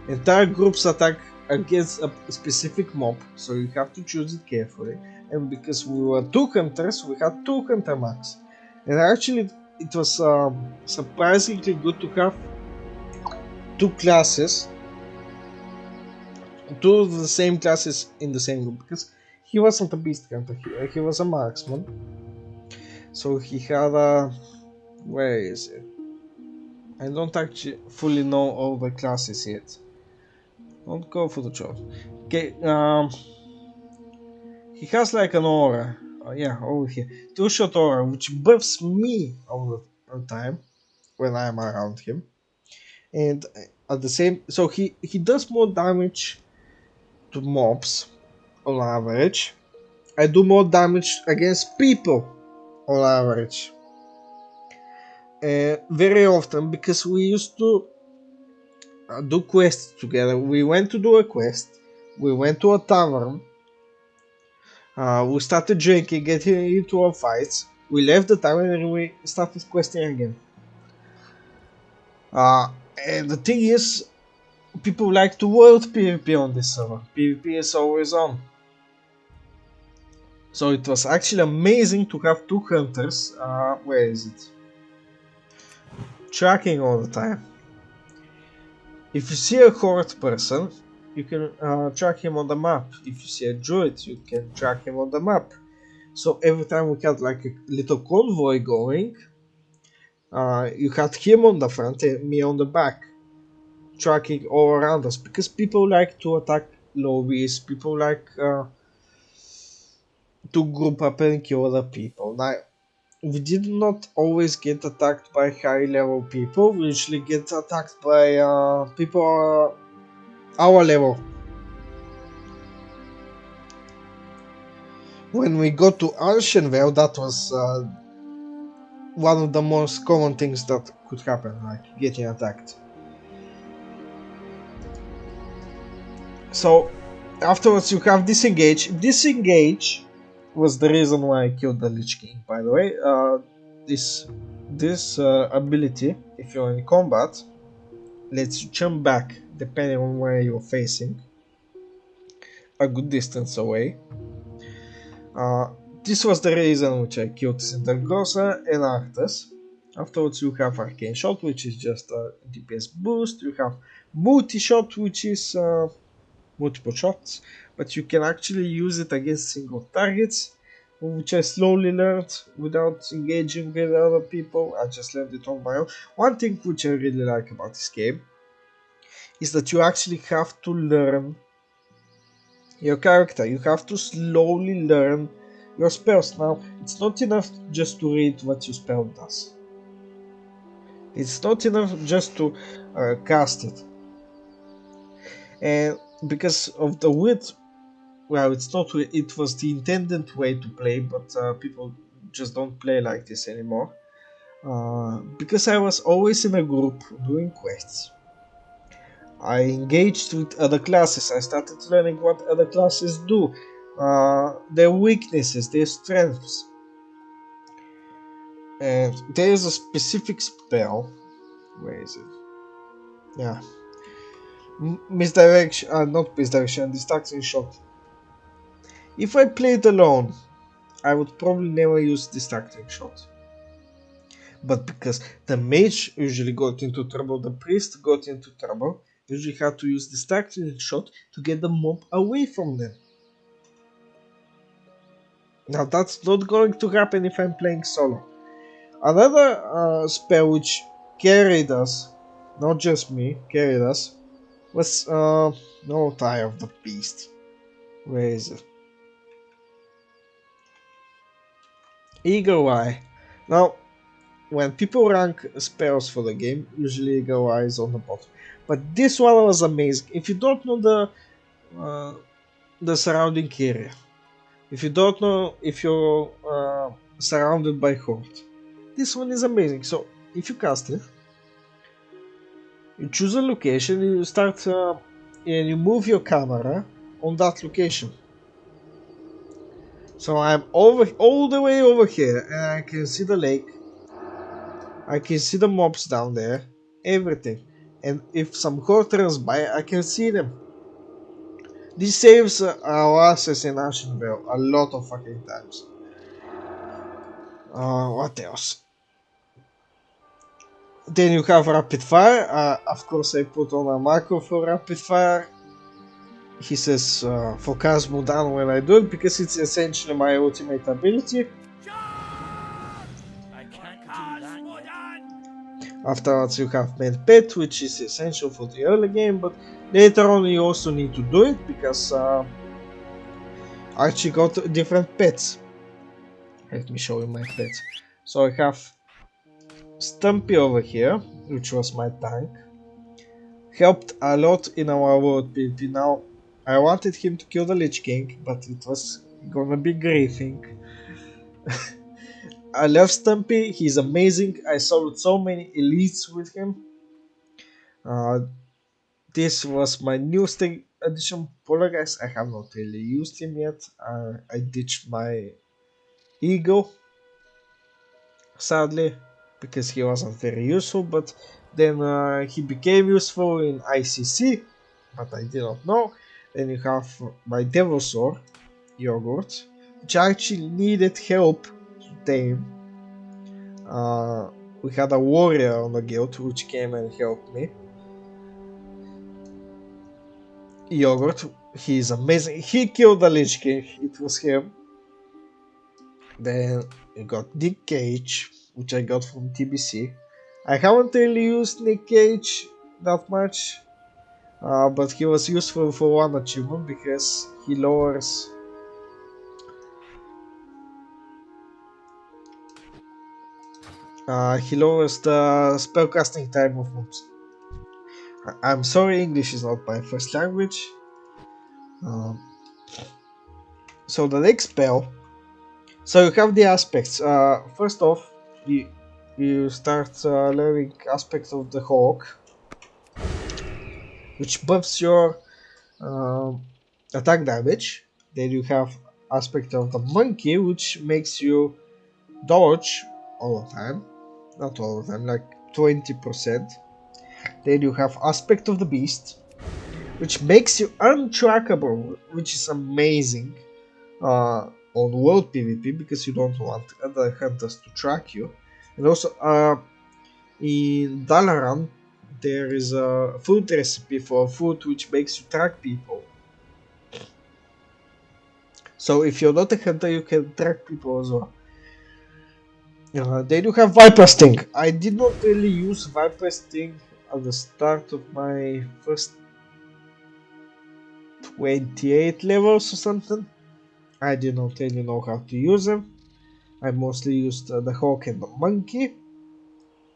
entire group's attack against a specific mob, so you have to choose it carefully. And because we were 2 hunters, we had 2 Hunter Marks. And actually it was surprisingly good to have 2 classes, 2 of the same classes in the same group, because he wasn't a beast hunter, he was a marksman. So he had a... where is it? I don't actually fully know all the classes yet. Don't go for the job. Okay, he has like an aura. Yeah, over here. 2-shot aura, which buffs me all the time when I'm around him. And at the same... so he does more damage to mobs on average. I do more damage against people on average. Very often, because we used to do quests together. We went to do a quest. We went to a tavern. We started drinking, getting into our fights. We left the tavern and we started questing again. And the thing is, people like to world PvP on this server. PvP is always on. So it was actually amazing to have 2 hunters. Where is it? Tracking all the time. If you see a horde person, you can track him on the map. If you see a druid, you can track him on the map. So every time we had like a little convoy going, you had him on the front and me on the back, tracking all around us, because people like to attack lobbies, people like to group up and kill other people. Now, we did not always get attacked by high level people, we usually get attacked by people our level. when we got to Ancient WoW, that was one of the most common things that could happen, like getting attacked. So afterwards you have disengage. Disengage was the reason why I killed the Lich King, by the way. This ability, if you're in combat, lets you jump back depending on where you're facing, a good distance away. Uh, this was the reason which I killed Sintergosa and Arthas. Afterwards you have Arcane Shot, which is just a DPS boost. You have Multi Shot, which is multiple shots, but you can actually use it against single targets, which I slowly learned without engaging with other people. I just learned it on my own. One thing which I really like about this game is that you actually have to learn your character. You have to slowly learn your spells. Now, it's not enough just to read what your spell does. It's not enough just to cast it. And because of the width, well, it's not. It was the intended way to play, but people just don't play like this anymore. Because I was always in a group doing quests, I engaged with other classes. I started learning what other classes do, their weaknesses, their strengths. And there is a specific spell. Where is it? Yeah, misdirection. Not misdirection. Distraction shot. If I played alone, I would probably never use distracting shot. But because the mage usually got into trouble, the priest got into trouble, usually had to use distracting shot to get the mob away from them. Now that's not going to happen if I'm playing solo. Another spell which carried us, not just me, carried us, was no Tie of the Beast. Where is it? Eagle Eye. Now, when people rank spells for the game, usually Eagle Eye is on the bottom. But this one was amazing. If you don't know uh, the surrounding area, if you don't know if you're surrounded by horde, this one is amazing. So if you cast it, you choose a location, you start and you move your camera on that location. So I'm over all the way over here, and I can see the lake. I can see the mobs down there, everything. And if some horde runs by, I can see them. This saves our asses in Ashenvale a lot of fucking times. What else? Then you have rapid fire. Of course, I put on a macro for rapid fire. He says focus move down when I do it because it's essentially my ultimate ability. I can't do that yet. Afterwards, you have Med Pet, which is essential for the early game, but later on, you also need to do it because Archie got different pets. Let me show you my pets. So I have Stumpy over here, which was my tank. Helped a lot in our world PvP. Now, I wanted him to kill the Lich King, but it was gonna be griefing. I love Stumpy, he's amazing. I soloed so many elites with him. Uh, this was my newest addition. Poltergeist, I have not really used him yet. I ditched my ego, sadly, because he wasn't very useful, but then he became useful in ICC, but I did not know. Then you have my Devil Sword, Yogurt, which I actually needed help to tame. We had a warrior on the guild which came and helped me. Yogurt, he is amazing. He killed the Lich King, it was him. Then you got Nick Cage, which I got from TBC. I haven't really used Nick Cage that much, but he was useful for one achievement because he lowers the spellcasting time of mobs. I'm sorry, English is not my first language. Um, so the next spell So you have the aspects. First off, you start learning aspects of the hawk, which buffs your um, attack damage. Then you have aspect of the monkey, which makes you dodge all the time. Not all the time, like 20%. Then you have aspect of the beast, which makes you untrackable, which is amazing on world PvP because you don't want other hunters to track you. And also, in Dalaran, there is a food recipe for food which makes you track people. So if you're not a hunter, you can track people as well. They do have Viper Sting. I did not really use Viper Sting at the start of my first 28 levels or something. I did not really know how to use them. I mostly used the hawk and the monkey.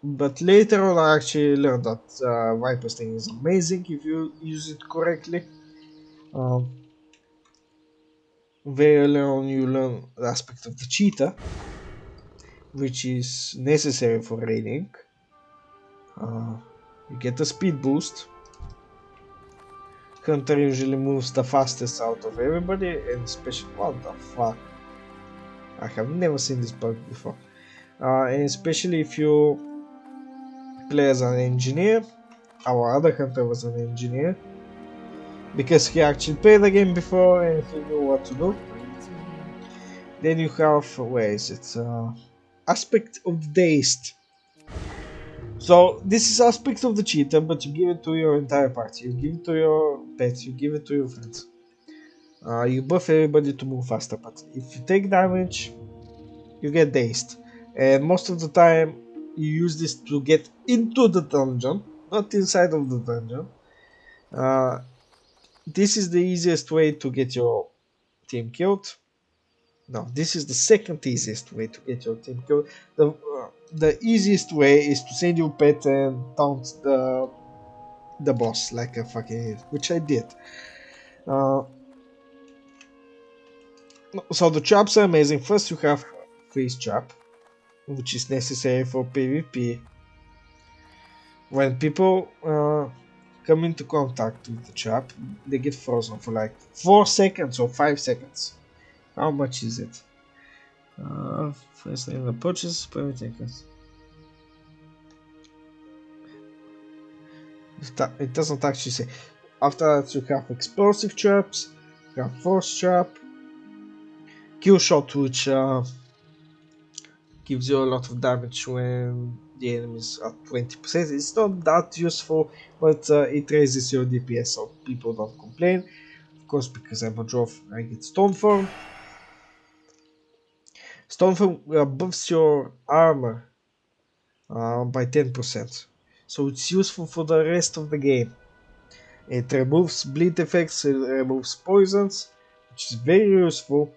But later on, I actually learned that Viper Sting is amazing if you use it correctly. Um, very early on, you learn the aspect of the cheetah, which is necessary for raiding. Uh, you get a speed boost. Hunter usually moves the fastest out of everybody, and especially what the fuck? I have never seen this bug before. And especially if you play as an engineer. Our other hunter was an engineer because he actually played the game before and he knew what to do. Then you have, where is it? Aspect of the dazed. So this is aspect of the cheetah, but you give it to your entire party. You give it to your pets. You give it to your friends. You buff everybody to move faster, but if you take damage, you get dazed. And most of the time, you use this to get into the dungeon, not inside of the dungeon. Uh, this is the easiest way to get your team killed. No, this is the second easiest way to get your team killed. The easiest way is to send your pet and taunt the boss like a fucking idiot, which I did. Uh, so the traps are amazing. First, you have freeze trap, which is necessary for PvP. When people come into contact with the trap, they get frozen for like 4 seconds or 5 seconds. How much is it? First name approaches, it doesn't actually say. After that, you have explosive traps, you have force trap, kill shot, which gives you a lot of damage when the enemy is at 20%. It's not that useful, but it raises your DPS, so people don't complain. Of course, because I'm a dwarf, I get Stoneform. Stoneform buffs your armor by 10%, so it's useful for the rest of the game. It removes bleed effects, it removes poisons, which is very useful.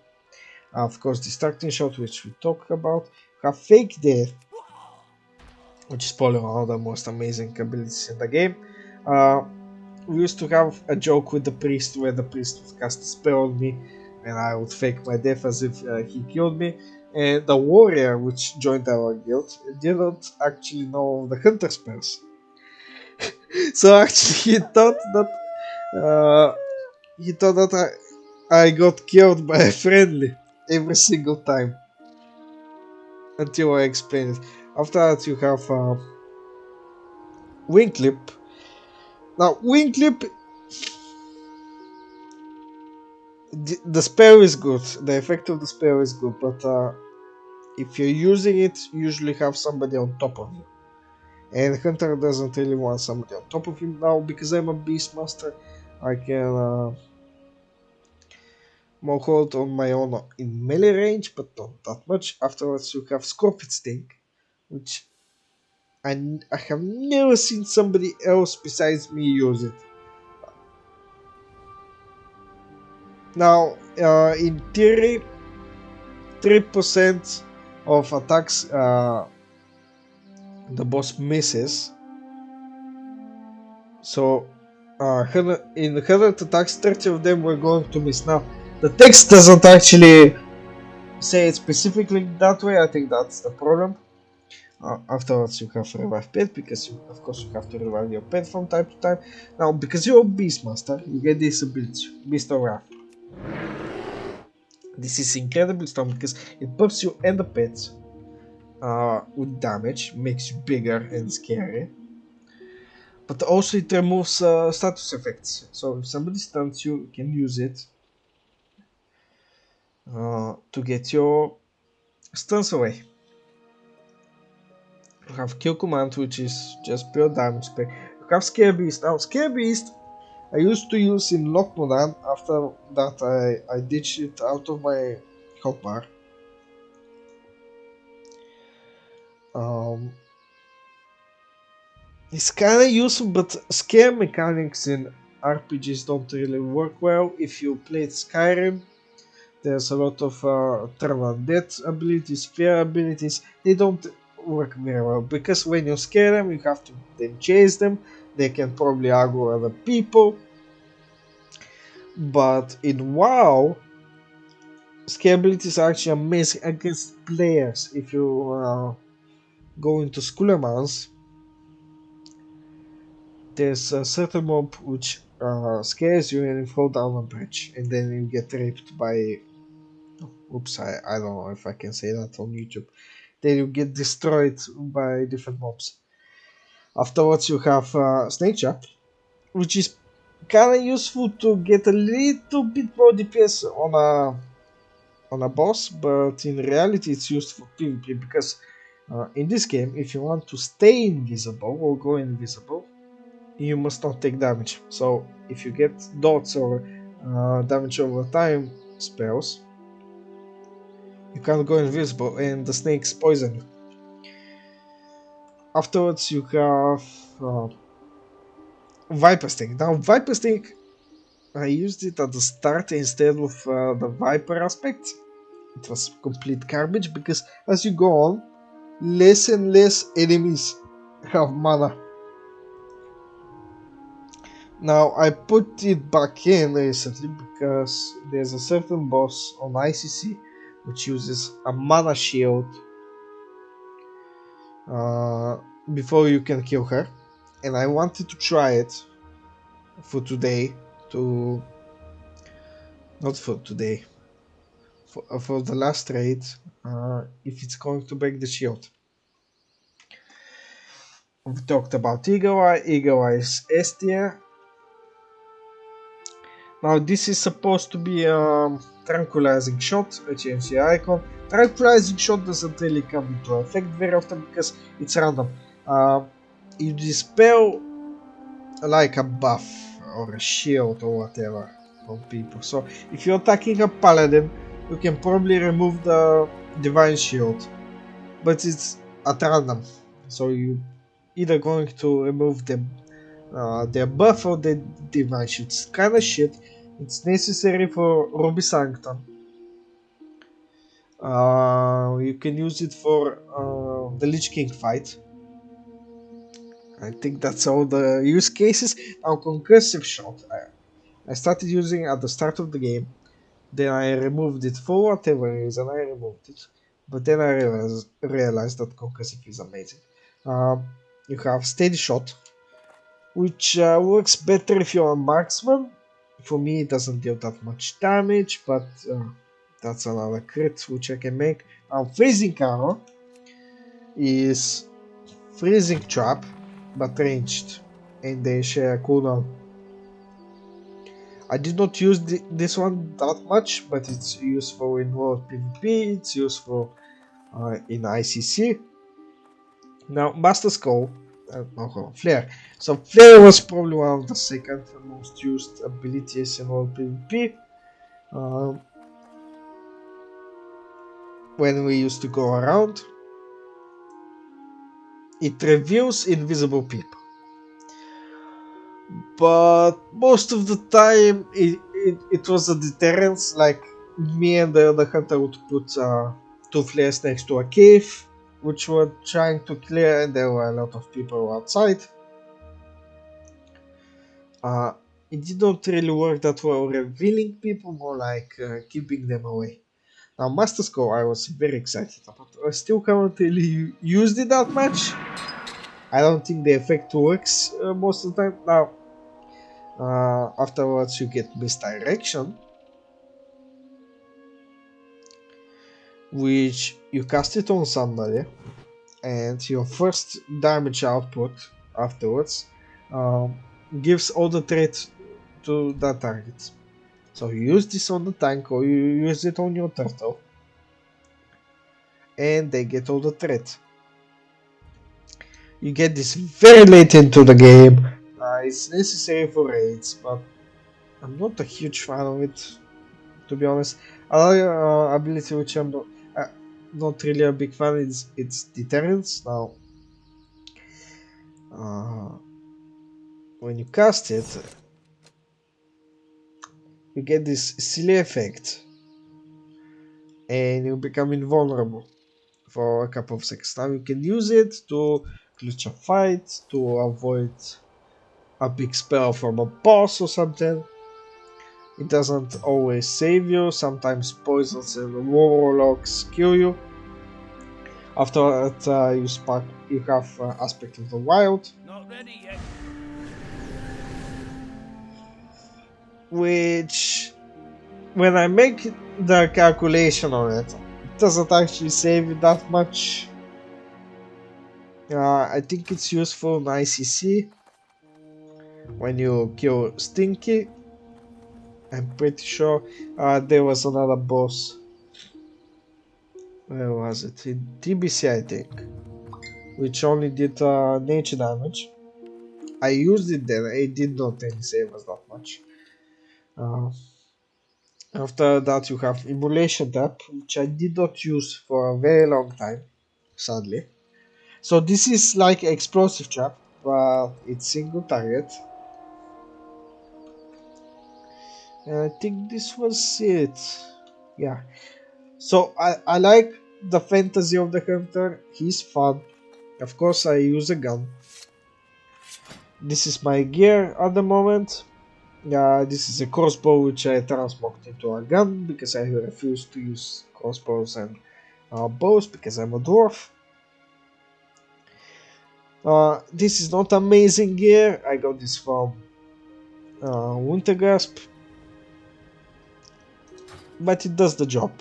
Of course, distracting shot, which we talked about. Have fake death, which is probably one of the most amazing abilities in the game. We used to have a joke with the priest where the priest would cast a spell on me and I would fake my death as if he killed me. And the warrior, which joined our guild, didn't actually know the hunter spells. So actually, uh, he thought that I got killed by a friendly every single time until I explained it. After that, you have wing clip. Now, wing clip, the spell is good. The effect of the spell is good, but if you're using it, you usually have somebody on top of you. And Hunter doesn't really want somebody on top of him. Now, because I'm a Beastmaster, I can more hold on my own in melee range, but not that much. Afterwards, you have Scorpion Sting, which I have never seen somebody else besides me use it. Now, in theory, 3% of attacks the boss misses. So, in 100 attacks, 30 of them were going to miss. Now, the text doesn't actually say it specifically that way. I think that's the problem. Afterwards, you have revive pet because of course you have to revive your pet from time to time. Now, because you're a Beastmaster, you get this ability, Beast of Wrath. This is incredibly strong because it buffs you and the pets with damage, makes you bigger and scary. But also it removes status effects. So if somebody stuns you, you can use it to get your stuns away. You have kill command, which is just pure damage spec. You have scare beast. Now scare beast I used to use in Lockmodan. After that I ditched it out of my hotbar. Um, it's kinda useful, but scare mechanics in RPGs don't really work well. If you played Skyrim, there's a lot of turn undead abilities, fear abilities. They don't work very well because when you scare them, you have to then chase them. They can probably argue other people. But in WoW, scare abilities are actually amazing against players. If you go into Skullomans, there's a certain mob which scares you and you fall down a bridge, and then you get raped by. Oops, I don't know if I can say that on YouTube. Then you get destroyed by different mobs. Afterwards, you have Snake Trap, which is kind of useful to get a little bit more DPS on a boss, but in reality, it's used for PvP because in this game, if you want to stay invisible or go invisible, you must not take damage. So if you get dots or damage over time spells, you can't go invisible and the snakes poison you. Afterwards, you have Viper Sting. Now, Viper Sting, I used it at the start instead of the Viper aspect. It was complete garbage because as you go on, less and less enemies have mana. Now, I put it back in recently because there's a certain boss on ICC which uses a mana shield uh, before you can kill her, and I wanted to try it for today to not for today for the last raid if it's going to break the shield. We talked about Eagle Eye. Eagle Eye is S tier. Now this is supposed to be a tranquilizing shot. I changed the icon. Tranquilizing shot doesn't really come into effect very often because it's random. You dispel like a buff or a shield or whatever from people. So if you're attacking a paladin, you can probably remove the divine shield, but it's at random. So you either going to remove their buff or the divine shield. It's kind of shit. It's necessary for Ruby Sanctum. You can use it for the Lich King fight. I think that's all the use cases. Now, concussive shot. I started using at the start of the game. Then I removed it for whatever reason. I removed it, but then I realized that concussive is amazing. You have steady shot, which works better if you're a marksman. For me, it doesn't deal that much damage, but that's another crit which I can make. Now, freezing arrow is freezing trap, but ranged, and they share cooldown. I did not use this one that much, but it's useful in World PvP, it's useful in ICC. Now, Master Skull, no, Flare. So, Flare was probably one of the second most used abilities in World PvP. Um, when we used to go around, it reveals invisible people. But most of the time, it was a deterrence. Like me and the other hunter would put two flares next to a cave, which were trying to clear, and there were a lot of people outside. Uh, it didn't really work that well revealing people, more like keeping them away. Now, Master Score, I was very excited about. I still haven't really used it that much. I don't think the effect works most of the time. Now, afterwards, you get Misdirection, which you cast it on somebody, and your first damage output afterwards um, gives all the threat to that target. So you use this on the tank or you use it on your turtle, and they get all the threat. You get this very late into the game. It's necessary for raids, but I'm not a huge fan of it, to be honest. Another ability which I'm not really a big fan is its deterrence. Now, uh, when you cast it, you get this silly effect, and you become invulnerable for a couple of seconds. Now you can use it to glitch a fight, to avoid a big spell from a boss or something. It doesn't always save you, sometimes poisons and warlocks kill you. After that, you have Aspect of the Wild, Not ready yet. which, when I make the calculation on it, it doesn't actually save you that much. I think it's useful in ICC when you kill Stinky. I'm pretty sure there was another boss. Where was it? In TBC, I think, which only did nature damage. I used it then. It did not really save us that much. Uh, After that, you have Immolation Tap, which I did not use for a very long time, sadly. So this is like Explosive Trap, but it's single target. And I think this was it. Yeah. So I like the fantasy of the hunter. He's fun. Of course, I use a gun. This is my gear at the moment. This is a crossbow which I transmogged into a gun because I refuse to use crossbows and bows because I'm a dwarf. This is not amazing gear. I got this from Wintergrasp, but it does the job.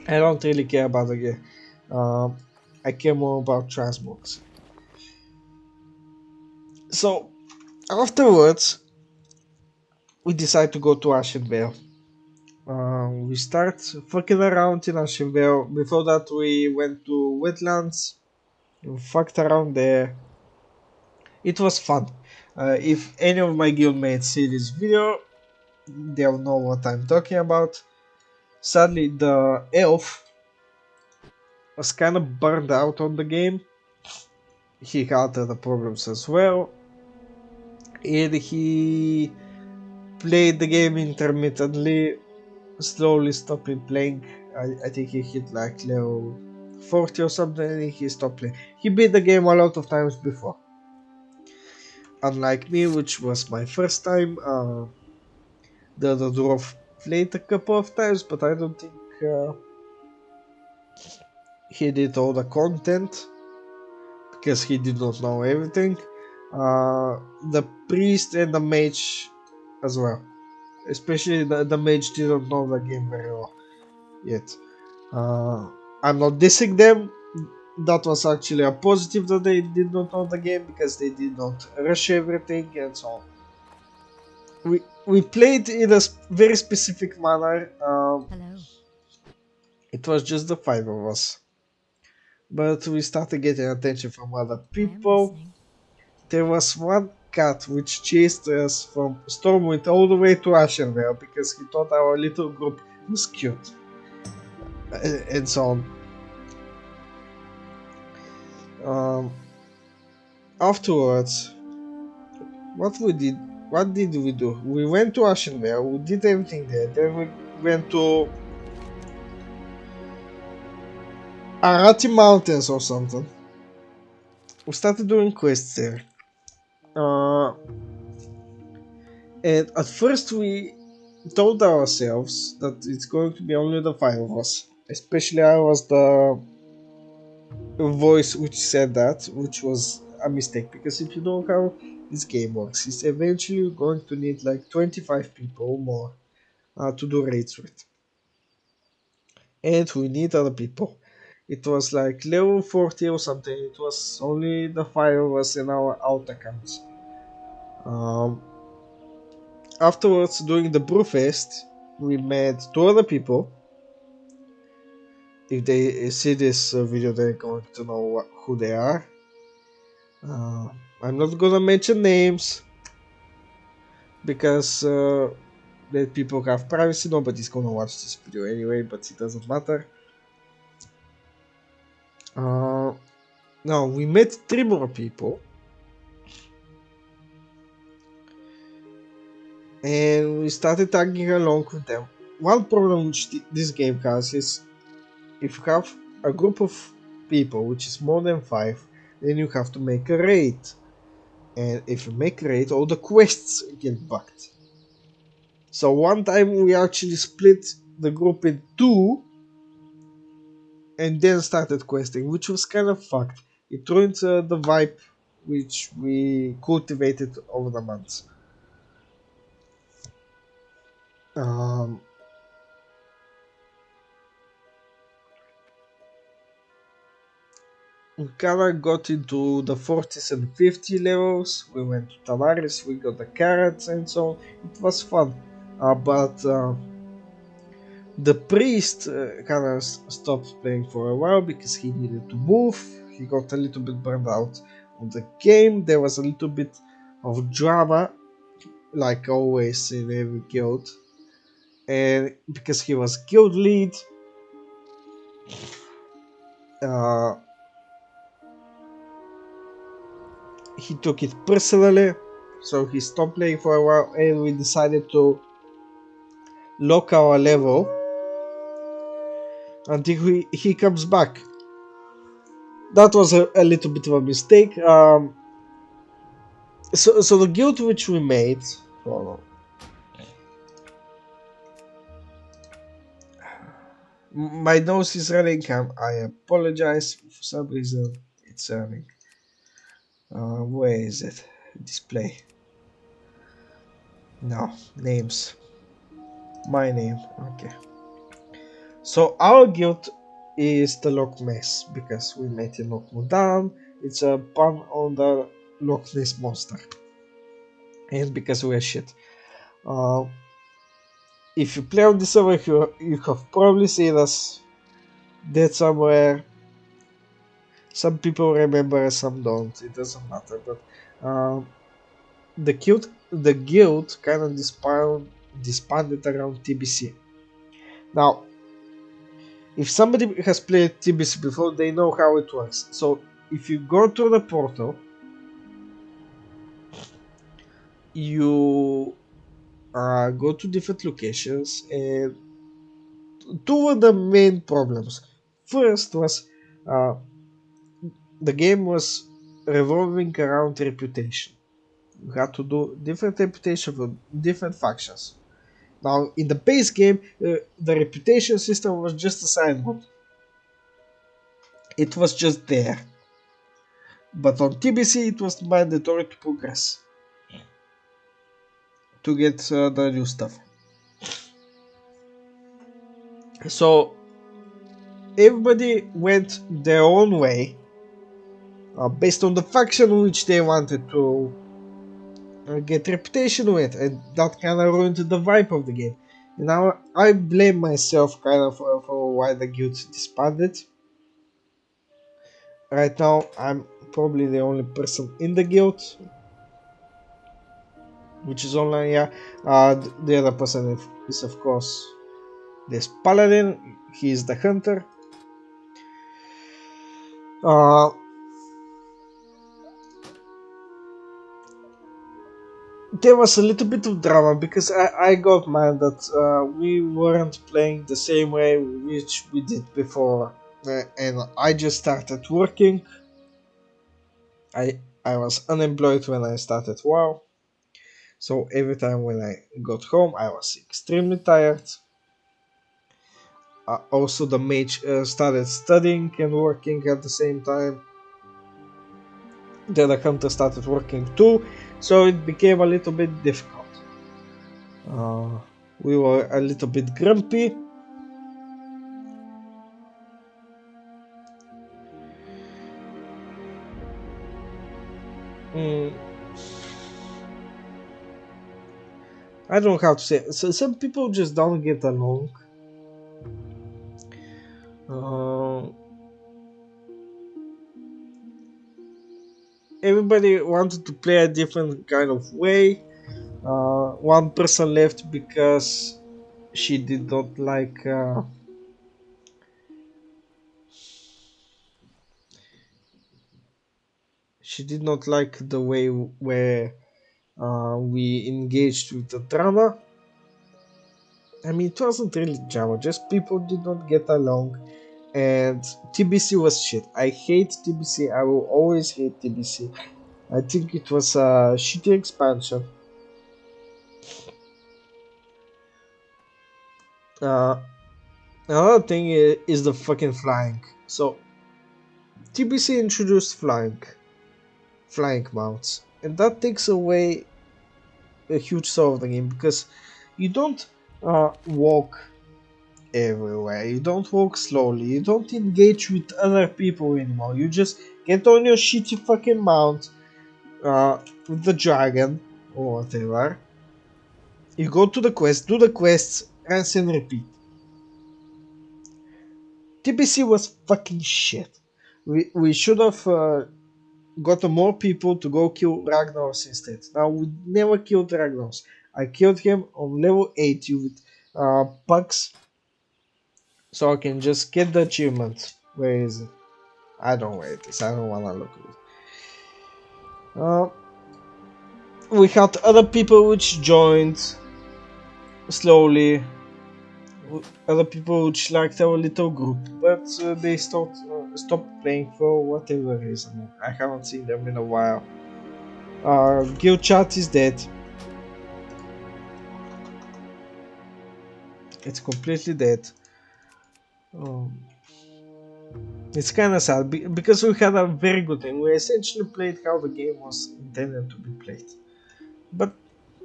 I don't really care about the gear. I care more about transmogs. So afterwards, we decide to go to Ashenvale. We start fucking around in Ashenvale. Before that, we went to Wetlands. We fucked around there. It was fun. If any of my guildmates see this video, they'll know what I'm talking about. Sadly, the elf was kind of burned out on the game. He had other problems as well. And he played the game intermittently, slowly stopping playing. I think he hit like level 40 or something and he stopped playing. He beat the game a lot of times before. Unlike me, which was my first time, the other dwarf played a couple of times, but I don't think he did all the content because he did not know everything. The priest and the mage as well. Especially the mage didn't know the game very well yet. I'm not dissing them. That was actually a positive that they did not know the game because they did not rush everything and so on. We played in a very specific manner. Hello. It was just the five of us, but we started getting attention from other I am people. listening. There was one cat which chased us from Stormwind all the way to Ashenvale because he thought our little group was cute, and so on. Afterwards, what did we do? We went to Ashenvale, we did everything there. Then we went to Arati Mountains or something. We started doing quests there. And at first we told ourselves that it's going to be only the five of us. Especially I was the voice which said that, which was a mistake because if you know how this game works, it's eventually going to need like 25 people or more to do raids with, and we need other people. It was like level 40 or something. It was only the five of us in our out accounts. Um, Afterwards, during the Brewfest, we met two other people. If they see this video, they're going to know who they are. Uh, I'm not gonna mention names because that people have privacy. Nobody's gonna watch this video anyway, but it doesn't matter. Uh, Now we met three more people, and we started tagging along with them. One problem which this game has is if you have a group of people which is more than five, then you have to make a raid. And if you make a raid, all the quests get bugged. So one time we actually split the group in two and then started questing, which was kind of fucked. It ruined the vibe which we cultivated over the months. Um, we kinda got into the 40s and 50 levels. We went to Tavares, we got the carrots and so on. It was fun. But the priest kind of stopped playing for a while because he needed to move. He got a little bit burned out on the game. There was a little bit of drama, like always in every guild. And because he was guild lead, uh, he took it personally. So he stopped playing for a while, and we decided to lock our level until he comes back. That was a little bit of a mistake. So the guild which we made. Hold on. My nose is running. I apologize for some reason. It's running. Where is it? Display. No names. My name. Okay. So our guild is the Loch Ness because we made it Loch Mudan. It's a pun on the Loch Ness monster, and because we're shit. Uh, if you play on the server, you have probably seen us dead somewhere. Some people remember, some don't. It doesn't matter. But the guild kind of disbanded around TBC. Now, if somebody has played TBC before, they know how it works. So if you go to the portal, you go to different locations, and two of the main problems. First was uh, the game was revolving around reputation. You had to do different reputation for different factions. Now, in the base game, the reputation system was just a side mode. It was just there. But on TBC, it was mandatory to progress to get the new stuff. So everybody went their own way based on the faction which they wanted to get reputation with, and that kind of ruined the vibe of the game. And now I blame myself kind of for why the guild disbanded. Right now, I'm probably the only person in the guild, which is online. Yeah, the other person is of course this paladin. He is the hunter. Uh, there was a little bit of drama because I got mad that we weren't playing the same way which we did before, and I just started working. I was unemployed when I started WoW, So every time when I got home, I was extremely tired. Also, the mage started studying and working at the same time. The other hunter started working too, so it became a little bit difficult. Uh, we were a little bit grumpy. Mm, I don't know how to say it. So some people just don't get along. Uh, Everybody wanted to play a different kind of way. One person left because she did not like. She did not like the way where we engaged with the drama. I mean, it wasn't really drama, just people did not get along, and TBC was shit. I hate TBC. I will always hate TBC. I think it was a shitty expansion. Uh, Another thing is the fucking flying. So TBC introduced flying mounts, and that takes away a huge sort of the game because you don't walk everywhere. You don't walk slowly. You don't engage with other people anymore. You just get on your shitty fucking mount with the dragon or whatever. You go to the quest, do the quests, rinse and repeat. TBC was fucking shit. We should have gotten more people to go kill Ragnaros instead. Now we never killed Ragnaros. I killed him on level 80 with pucks, so I can just get the achievement. Where is it? I don't know where it is. I don't wanna look at it. We had other people which joined slowly. Other people which liked our little group, but they stopped playing for whatever reason. I haven't seen them in a while. Guild chat is dead. It's completely dead. Um, it's kind of sad because we had a very good game. We essentially played how the game was intended to be played, but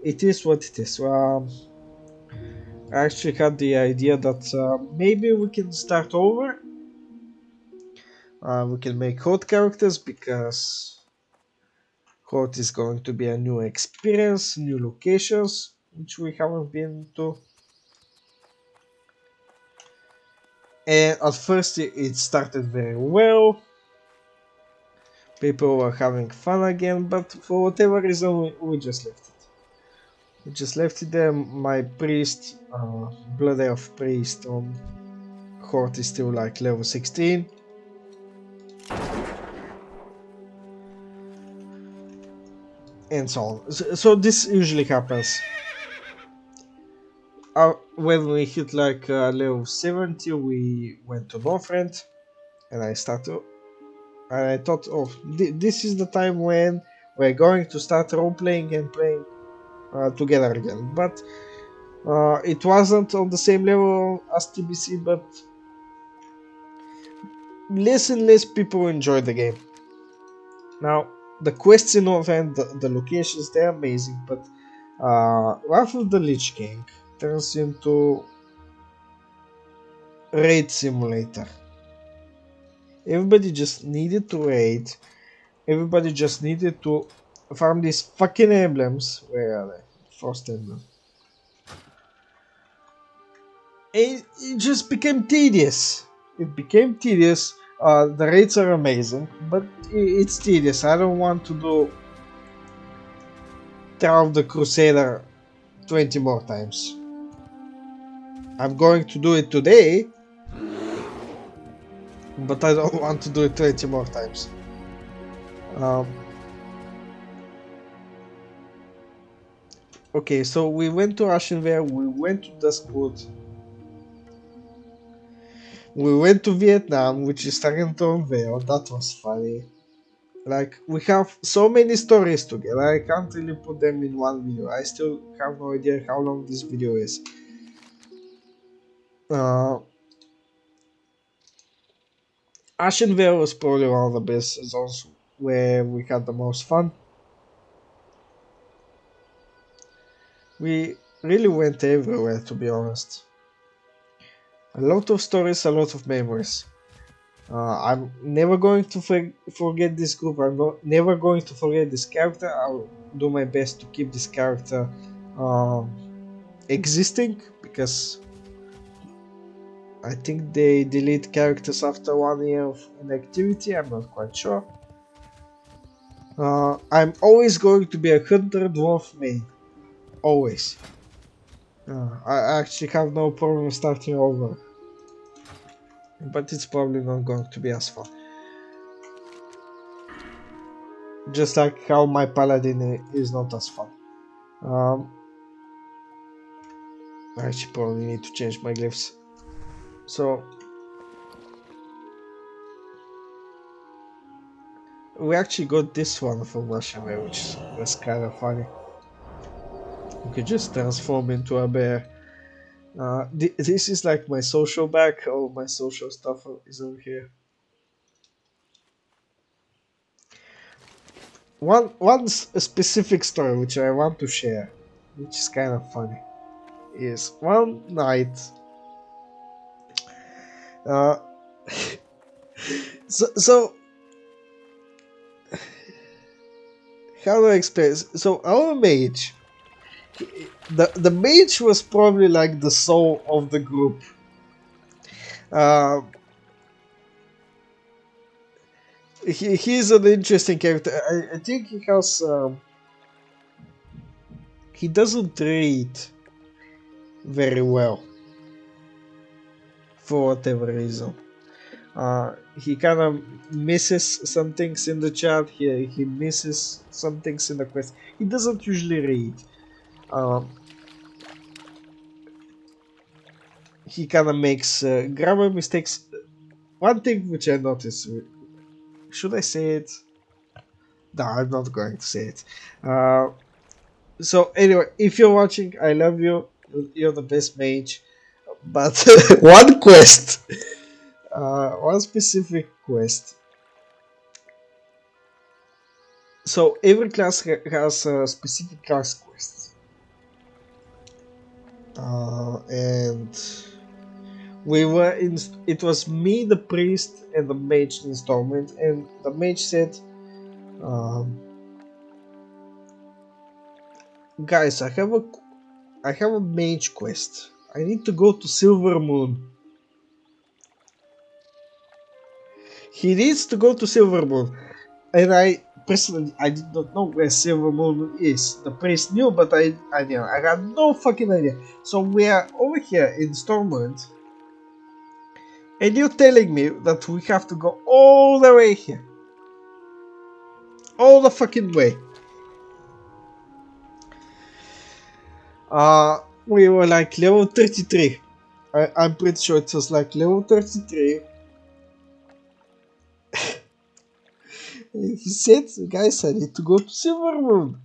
it is what it is. I actually had the idea that maybe we can start over. We can make hot characters because hot is going to be a new experience, new locations which we haven't been to. And at first it started very well. People were having fun again, but for whatever reason we just left it. We just left it there. My priest, Blood Elf priest on Horde is still like level 16. And so on. So this usually happens. When we hit like level 70, we went to Northrend, and I started. And I thought, oh, this is the time when we're going to start role playing and playing together again. But it wasn't on the same level as TBC, but less and less people enjoy the game. Now, the quests in Northrend, the locations, they're amazing, but Wrath of the Lich King turns into raid simulator. Everybody just needed to raid. Everybody just needed to farm these fucking emblems. Where are they? Frost emblem. It just became tedious. It became tedious. The raids are amazing, but it's tedious. I don't want to do Tower of the Crusader 20 more times. I'm going to do it today, but I don't want to do it 20 more times. Okay, so we went to Ashenvale, we went to Duskwood, we went to Vietnam, which is starting to unveil. That was funny. Like we have so many stories together. I can't really put them in one video. I still have no idea how long this video is. Uh, Ashenvale was probably one of the best zones where we had the most fun. We really went everywhere, to be honest. A lot of stories, a lot of memories. I'm never going to forget this group. Never going to forget this character. I'll do my best to keep this character um, existing because I think they delete characters after 1 year of inactivity. I'm not quite sure. I'm always going to be a hunter dwarf main. Always. I actually have no problem starting over. But it's probably not going to be as fun. Just like how my paladin is not as fun. Um, I actually probably need to change my glyphs. So we actually got this one from Russia, which was kind of funny. You could just transform into a bear. This is like my social back. All my social stuff is over here. A specific story which I want to share, which is kind of funny, is one night. Uh, so how do I explain? So our mage, the mage was probably like the soul of the group. Uh, he's an interesting character. I think he has. He doesn't read very well for whatever reason. He kind of misses some things in the chat. He misses some things in the quest. He doesn't usually read. Um, he kind of makes grammar mistakes. One thing which I noticed. Should I say it? No, I'm not going to say it. So anyway, if you're watching, I love you. You're the best mage. But one quest, one specific quest. So every class has a specific class quest, and we were in. It was me, the priest, and the mage installment, and the mage said, um, "Guys, I have a mage quest. I need to go to Silver Moon. He needs to go to Silver Moon." And I personally, I did not know where Silver Moon is. The priest knew, but I didn't. I had no fucking idea. So we are over here in Stormwind, and you're telling me that we have to go all the way here, all the fucking way. We were like level 33. I'm pretty sure it was like level 33. He said, guys, I need to go to Silver Moon.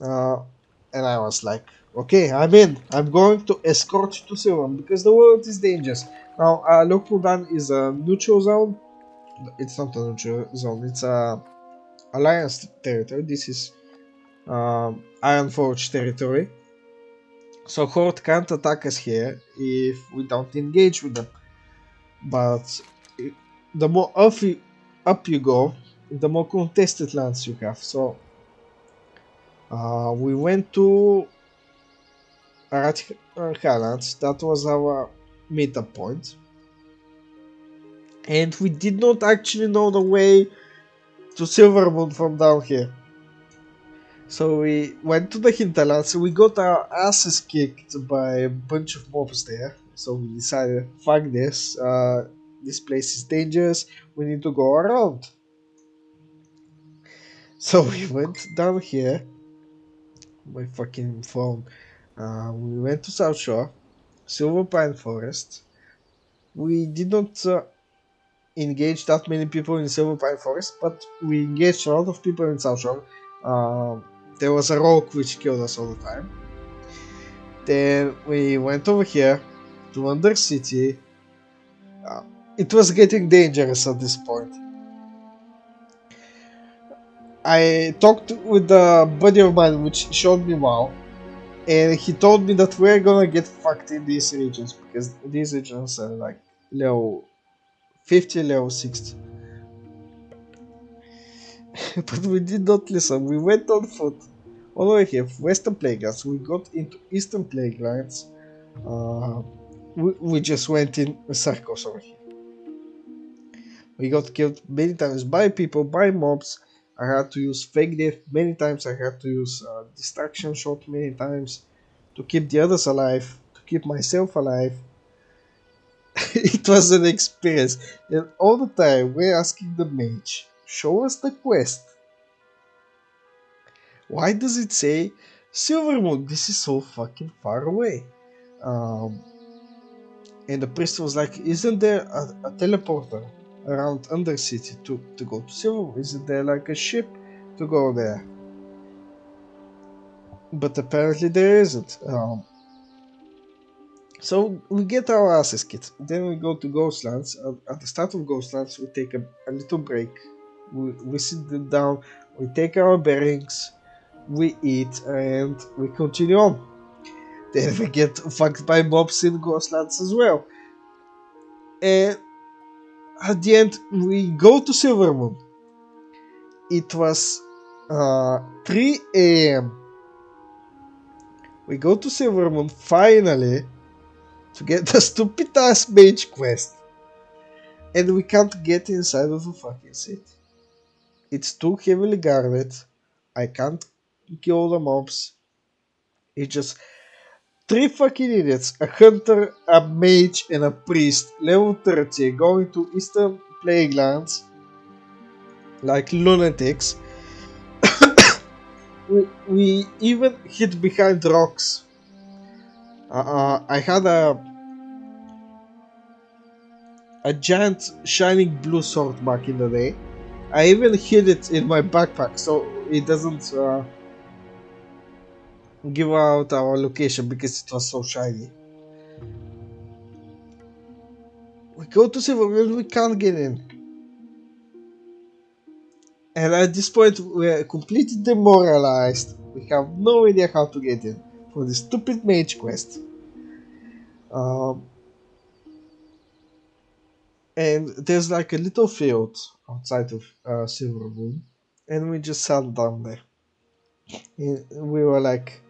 And I was like, okay, I'm in. I'm going to escort you to Silver because the world is dangerous. Now, Lokmudan is a neutral zone. It's not a neutral zone. It's a alliance territory. This is Ironforge territory. So Horde can't attack us here if we don't engage with them. But the more up you go, the more contested lands you have. So we went to Highlands. That was our meetup point. And we did not actually know the way to Silvermoon from down here. So we went to the hinterlands. We got our asses kicked by a bunch of mobs there. So we decided, fuck this. This place is dangerous. We need to go around. So we went down here. My fucking phone. We went to South Shore, Silver Pine Forest. We did not engage that many people in Silver Pine Forest, but we engaged a lot of people in South Shore. There was a rogue which killed us all the time. Then we went over here to Undercity. Uh, it was getting dangerous at this point. I talked with a buddy of mine which showed me WoW, and he told me that we're gonna get fucked in these regions because these regions are like level 50, level 60. But we did not listen. We went on foot all the way here, Western Playgrounds. We got into Eastern Playgrounds. Uh, we just went in circles over here. We got killed many times by people, by mobs. I had to use fake death many times. I had to use distraction shot many times to keep the others alive, to keep myself alive. It was an experience. And all the time we're asking the mage, show us the quest. Why does it say Silvermoon? This is so fucking far away. Um, and the priest was like, isn't there a teleporter around Undercity to go to Silvermoon? Isn't there like a ship to go there? But apparently there isn't. So we get our asses kicked. Then we go to Ghostlands. At the start of Ghostlands, we take a little break. We sit down, we take our bearings, we eat, and we continue on. Then we get fucked by mobs in Ghostlands as well. And at the end, we go to Silvermoon. It was 3 a.m. We go to Silvermoon finally to get the stupid ass mage quest. And we can't get inside of the fucking city. It's too heavily guarded. I can't kill the mobs. It's just three fucking idiots, a hunter, a mage, and a priest, level 30, going to Eastern Playgrounds like lunatics. We even hid behind rocks. I had a giant shining blue sword back in the day. I even hid it in my backpack so it doesn't give out our location because it was so shiny. We go to Silverwood, we can't get in. And at this point, we're completely demoralized. We have no idea how to get in for this stupid mage quest. And there's like a little field outside of Silverwood, and we just sat down there. And we were like,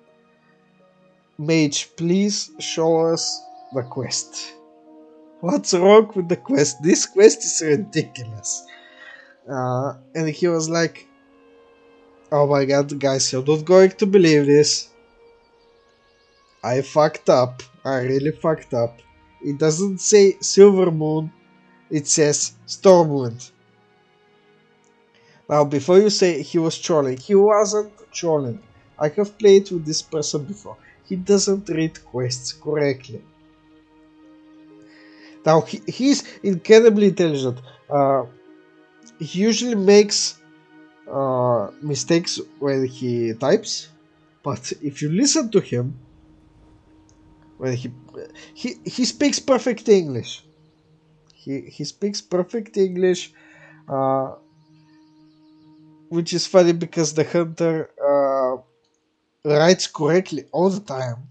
Mage, please show us the quest. What's wrong with the quest? This quest is ridiculous. And he was like, oh my god, guys, you're not going to believe this. I fucked up. I really fucked up. It doesn't say Silver Moon, it says Stormwind. Now, before you say he was trolling, he wasn't trolling. I have played with this person before. He doesn't read quests correctly. Now, he's incredibly intelligent. He usually makes mistakes when he types, but if you listen to him, when he speaks perfect English. He speaks perfect English, uh, which is funny because the hunter writes correctly all the time.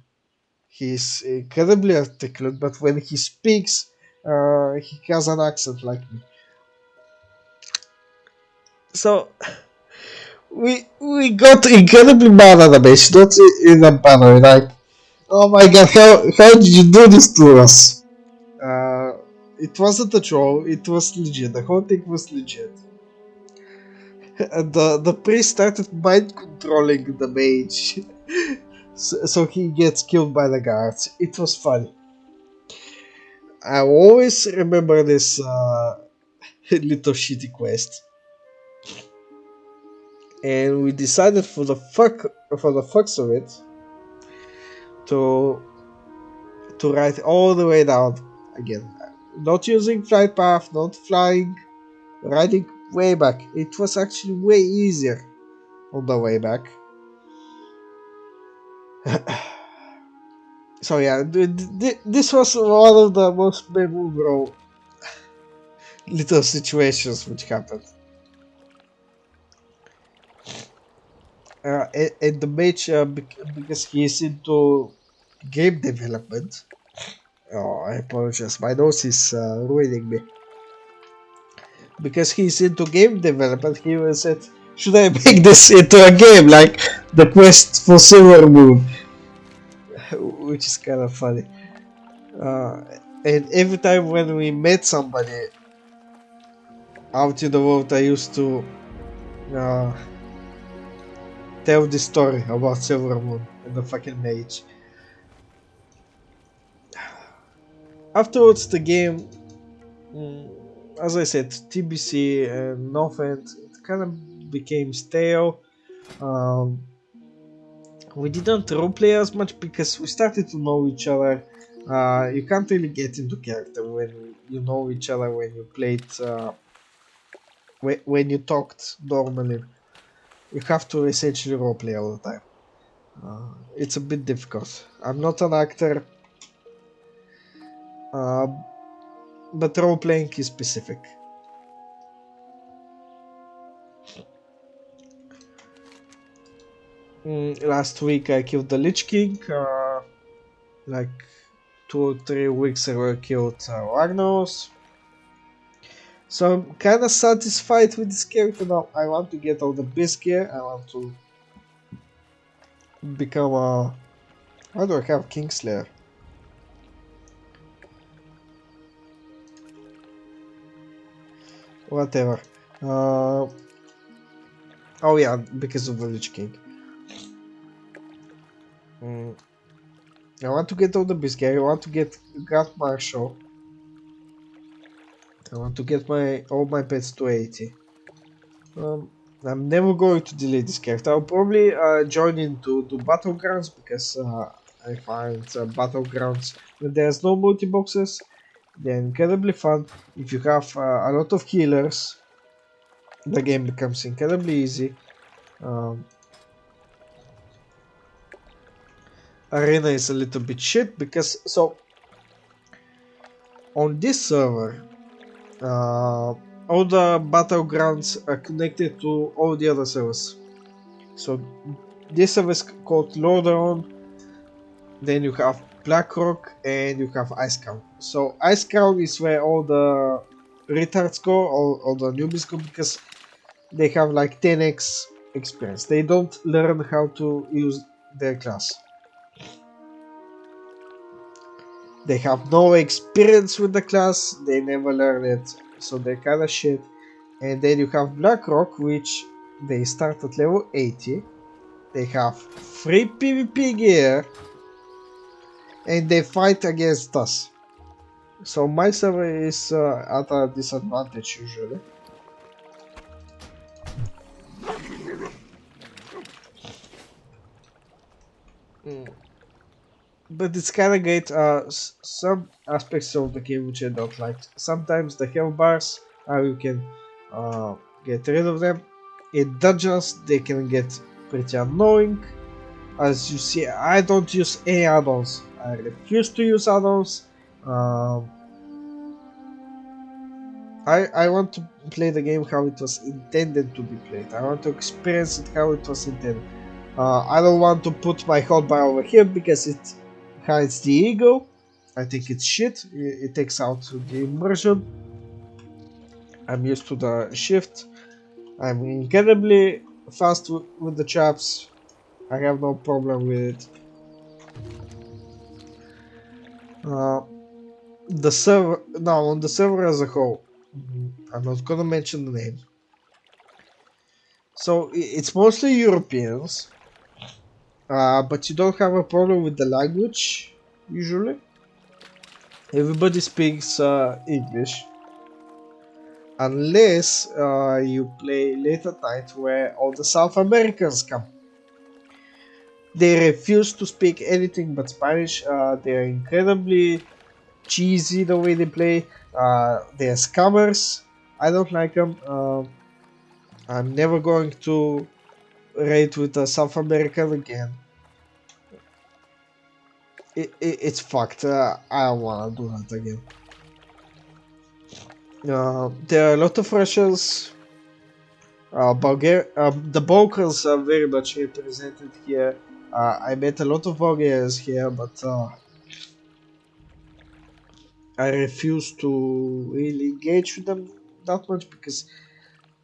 He's incredibly articulate, but when he speaks, he has an accent like me. So we got incredibly mad at the base, not in a bad way. Like, oh my god, how did you do this to us? It wasn't a troll, it was legit. The whole thing was legit. And the priest started mind controlling the mage. So he gets killed by the guards. It was funny. I always remember this little shitty quest. And we decided for the fucks of it to write all the way down again. Not using flight path, not flying, riding way back. It was actually way easier on the way back. So yeah, this was one of the most memorable little situations which happened. And the mage, because he's into game development. Oh, I apologize. My nose is ruining me. Because he's into game development, he was said, "Should I make this into a game like the quest for Silver Moon?" Which is kind of funny. Uh, and every time when we met somebody out in the world, I used to uh, tell this story about Silver Moon and the fucking mage. Afterwards, the game, mm, as I said, TBC and nothing, it kind of became stale. Um, we didn't roleplay as much because we started to know each other. You can't really get into character when you know each other when you played, when you talked normally. You have to essentially roleplay all the time. It's a bit difficult. I'm not an actor, uh, but role playing is specific. Last week I killed the Lich King. Like 2 or 3 weeks ago I killed Ragnos. So I'm kind of satisfied with this character now. I want to get all the best gear. I want to become a... How do I have Kingslayer? Whatever. Oh yeah, because of the Lich King. Mm, I want to get all the best gear. I want to get Grand Marshal. I want to get all my pets to 80. I'm never going to delete this character. I'll probably join into Battlegrounds because I find Battlegrounds when there's no multi-boxes, they're incredibly fun. If you have a lot of healers, the game becomes incredibly easy. Um, Arena is a little bit shit because so on this server, all the battlegrounds are connected to all the other servers. So this server is called Lordaeron. Then you have Blackrock and you have Ice Crown. So Ice Crown is where all the retards go, all the newbies go because they have like 10x experience. They don't learn how to use their class. They have no experience with the class, they never learn it, so they're kinda shit. And then you have Blackrock, which they start at level 80. They have free PvP gear, and they fight against us. So my server is at a disadvantage usually. Mm. But it's kinda great. Some aspects of the game which I don't like. Sometimes the health bars, you can uh, get rid of them. In dungeons, they can get pretty annoying. As you see, I don't use any add-ons. I refuse to use add-ons. Um, I want to play the game how it was intended to be played. I want to experience it how it was intended. I don't want to put my hotbar over here because it hides the ego. I think it's shit. It takes out the immersion. I'm used to the shift. I'm incredibly fast with the chaps. I have no problem with it. The server now on the server as a whole. I'm not gonna mention the name. So it's mostly Europeans, but you don't have a problem with the language usually. Everybody speaks English, unless you play late at night where all the South Americans come. They refuse to speak anything but Spanish. They're incredibly cheesy the way they play. They're scammers. I don't like them. I'm never going to raid with a South American again. It's fucked. I don't wanna do that again. There are a lot of Russians. The Balkans are very much represented here. I met a lot of Bulgarians here, but I refuse to really engage with them that much because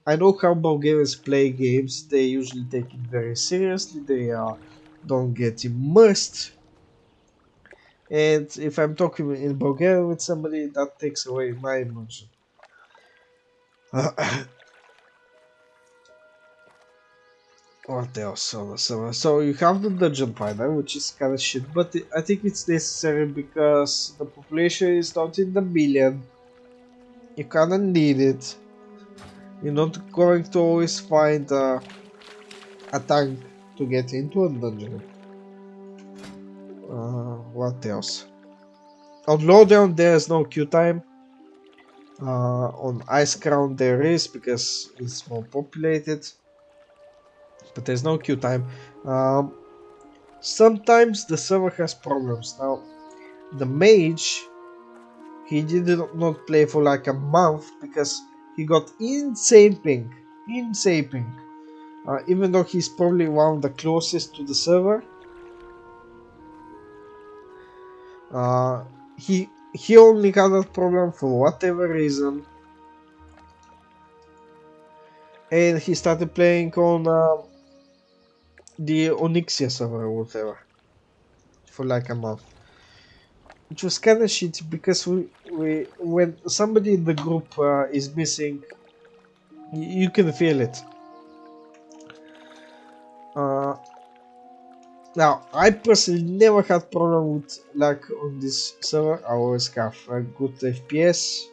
I know how Bulgarians play games. They usually take it very seriously. They don't get immersed. And if I'm talking in Bulgarian with somebody, that takes away my immersion. What else on the server? So you have the dungeon finder, which is kind of shit, but I think it's necessary because the population is not in the million. You kinda need it. You're not going to always find a tank to get into a dungeon. What else? On Lowdown there's no queue time. On Ice Crown there is because it's more populated, but there's no queue time. Um, Sometimes the server has problems. Now, the mage, he did not play for like a month because he got insane ping. Insane ping. Even though he's probably one of the closest to the server, uh, he only had that problem for whatever reason, and he started playing on the Onyxia server or whatever for like a month. Which was kind of shitty because we when somebody in the group is missing, you can feel it. Uh, Now, I personally never had problem with lag on this server. I always have a good FPS,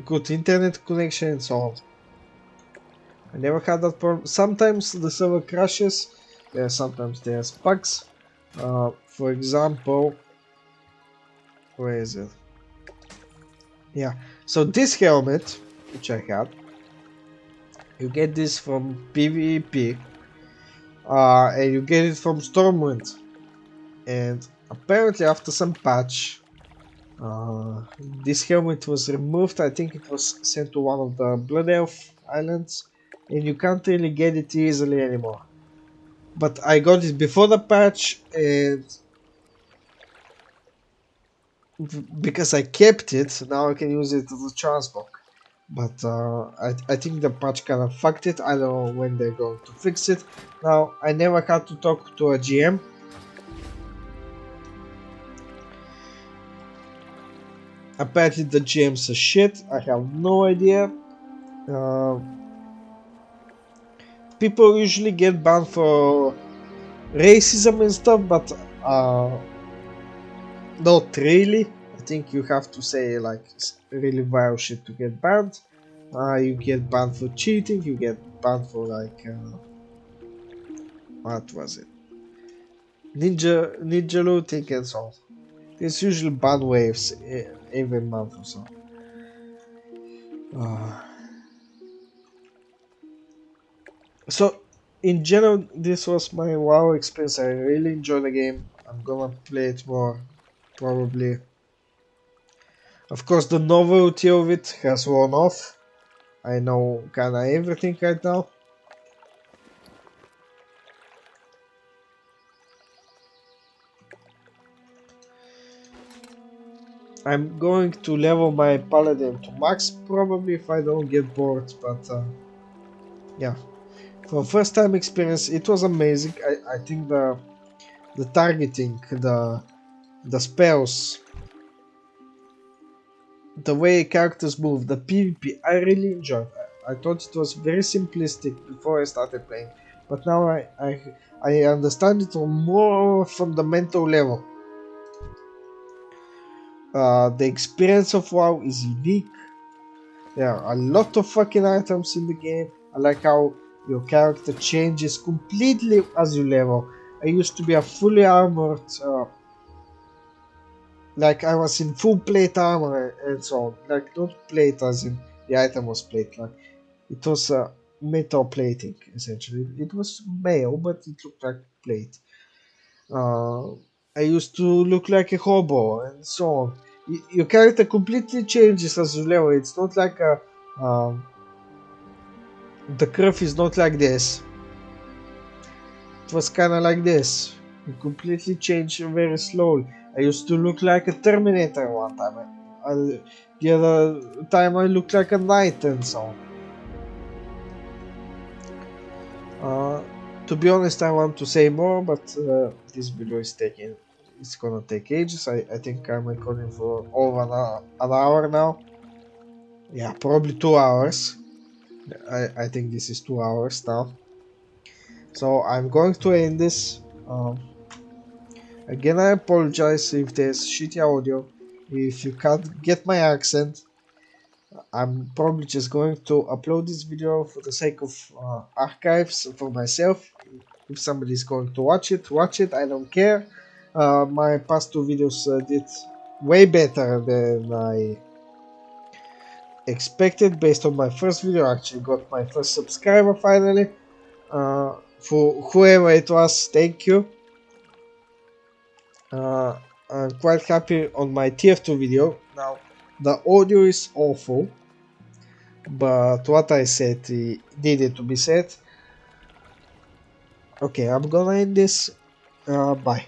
good internet connection and so on. I never had that problem. Sometimes the server crashes. Sometimes there's bugs. For example, where is it? Yeah. So this helmet, which I had, you get this from PvP, and you get it from Stormwind. And apparently, after some patch, this helmet was removed. I think it was sent to one of the Blood Elf islands, and you can't really get it easily anymore. But I got it before the patch, and because I kept it, now I can use it as a transport. But I think the patch kind of fucked it. I don't know when they're going to fix it. Now, I never had to talk to a GM. Apparently the GM's a shit. I have no idea. People usually get banned for racism and stuff, but not really. I think you have to say like really vile shit to get banned. You get banned for cheating. You get banned for like what was it? Ninja looting and so on. There's usually ban waves every month or so. So in general, this was my WoW experience. I really enjoyed the game. I'm gonna play it more, probably. Of course, the novelty of it has worn off. I know kinda everything right now. I'm going to level my paladin to max probably if I don't get bored, but yeah. For first time experience, it was amazing. I think the targeting, the spells, the way characters move, the PvP, I really enjoyed. I thought it was very simplistic before I started playing, but now I understand it on more fundamental level. The experience of WoW is unique. There are a lot of fucking items in the game. I like how your character changes completely as you level. I used to be a fully armored, like I was in full plate armor and so on. Like not plate as in the item was plate, like it was metal plating essentially. It was mail, but it looked like plate. Uh, I used to look like a hobo and so on. Your character completely changes as you level. It's not like a the curve is not like this. It was kind of like this. It completely changed very slowly. I used to look like a Terminator one time. The other time I looked like a knight and so on. Uh, to be honest, I want to say more, but this video is taking. It's gonna take ages. I think I'm recording for over an hour now. Yeah, probably 2 hours. I think this is 2 hours now. So I'm going to end this. Again, I apologize if there's shitty audio. If you can't get my accent, I'm probably just going to upload this video for the sake of archives for myself. If somebody's going to watch it, watch it. I don't care. My past two videos did way better than I expected based on my first video. I actually got my first subscriber finally. For whoever it was, thank you. Uh, I'm quite happy on my TF2 video. Now, the audio is awful, but what I said needed to be said. Okay, I'm gonna end this. Bye.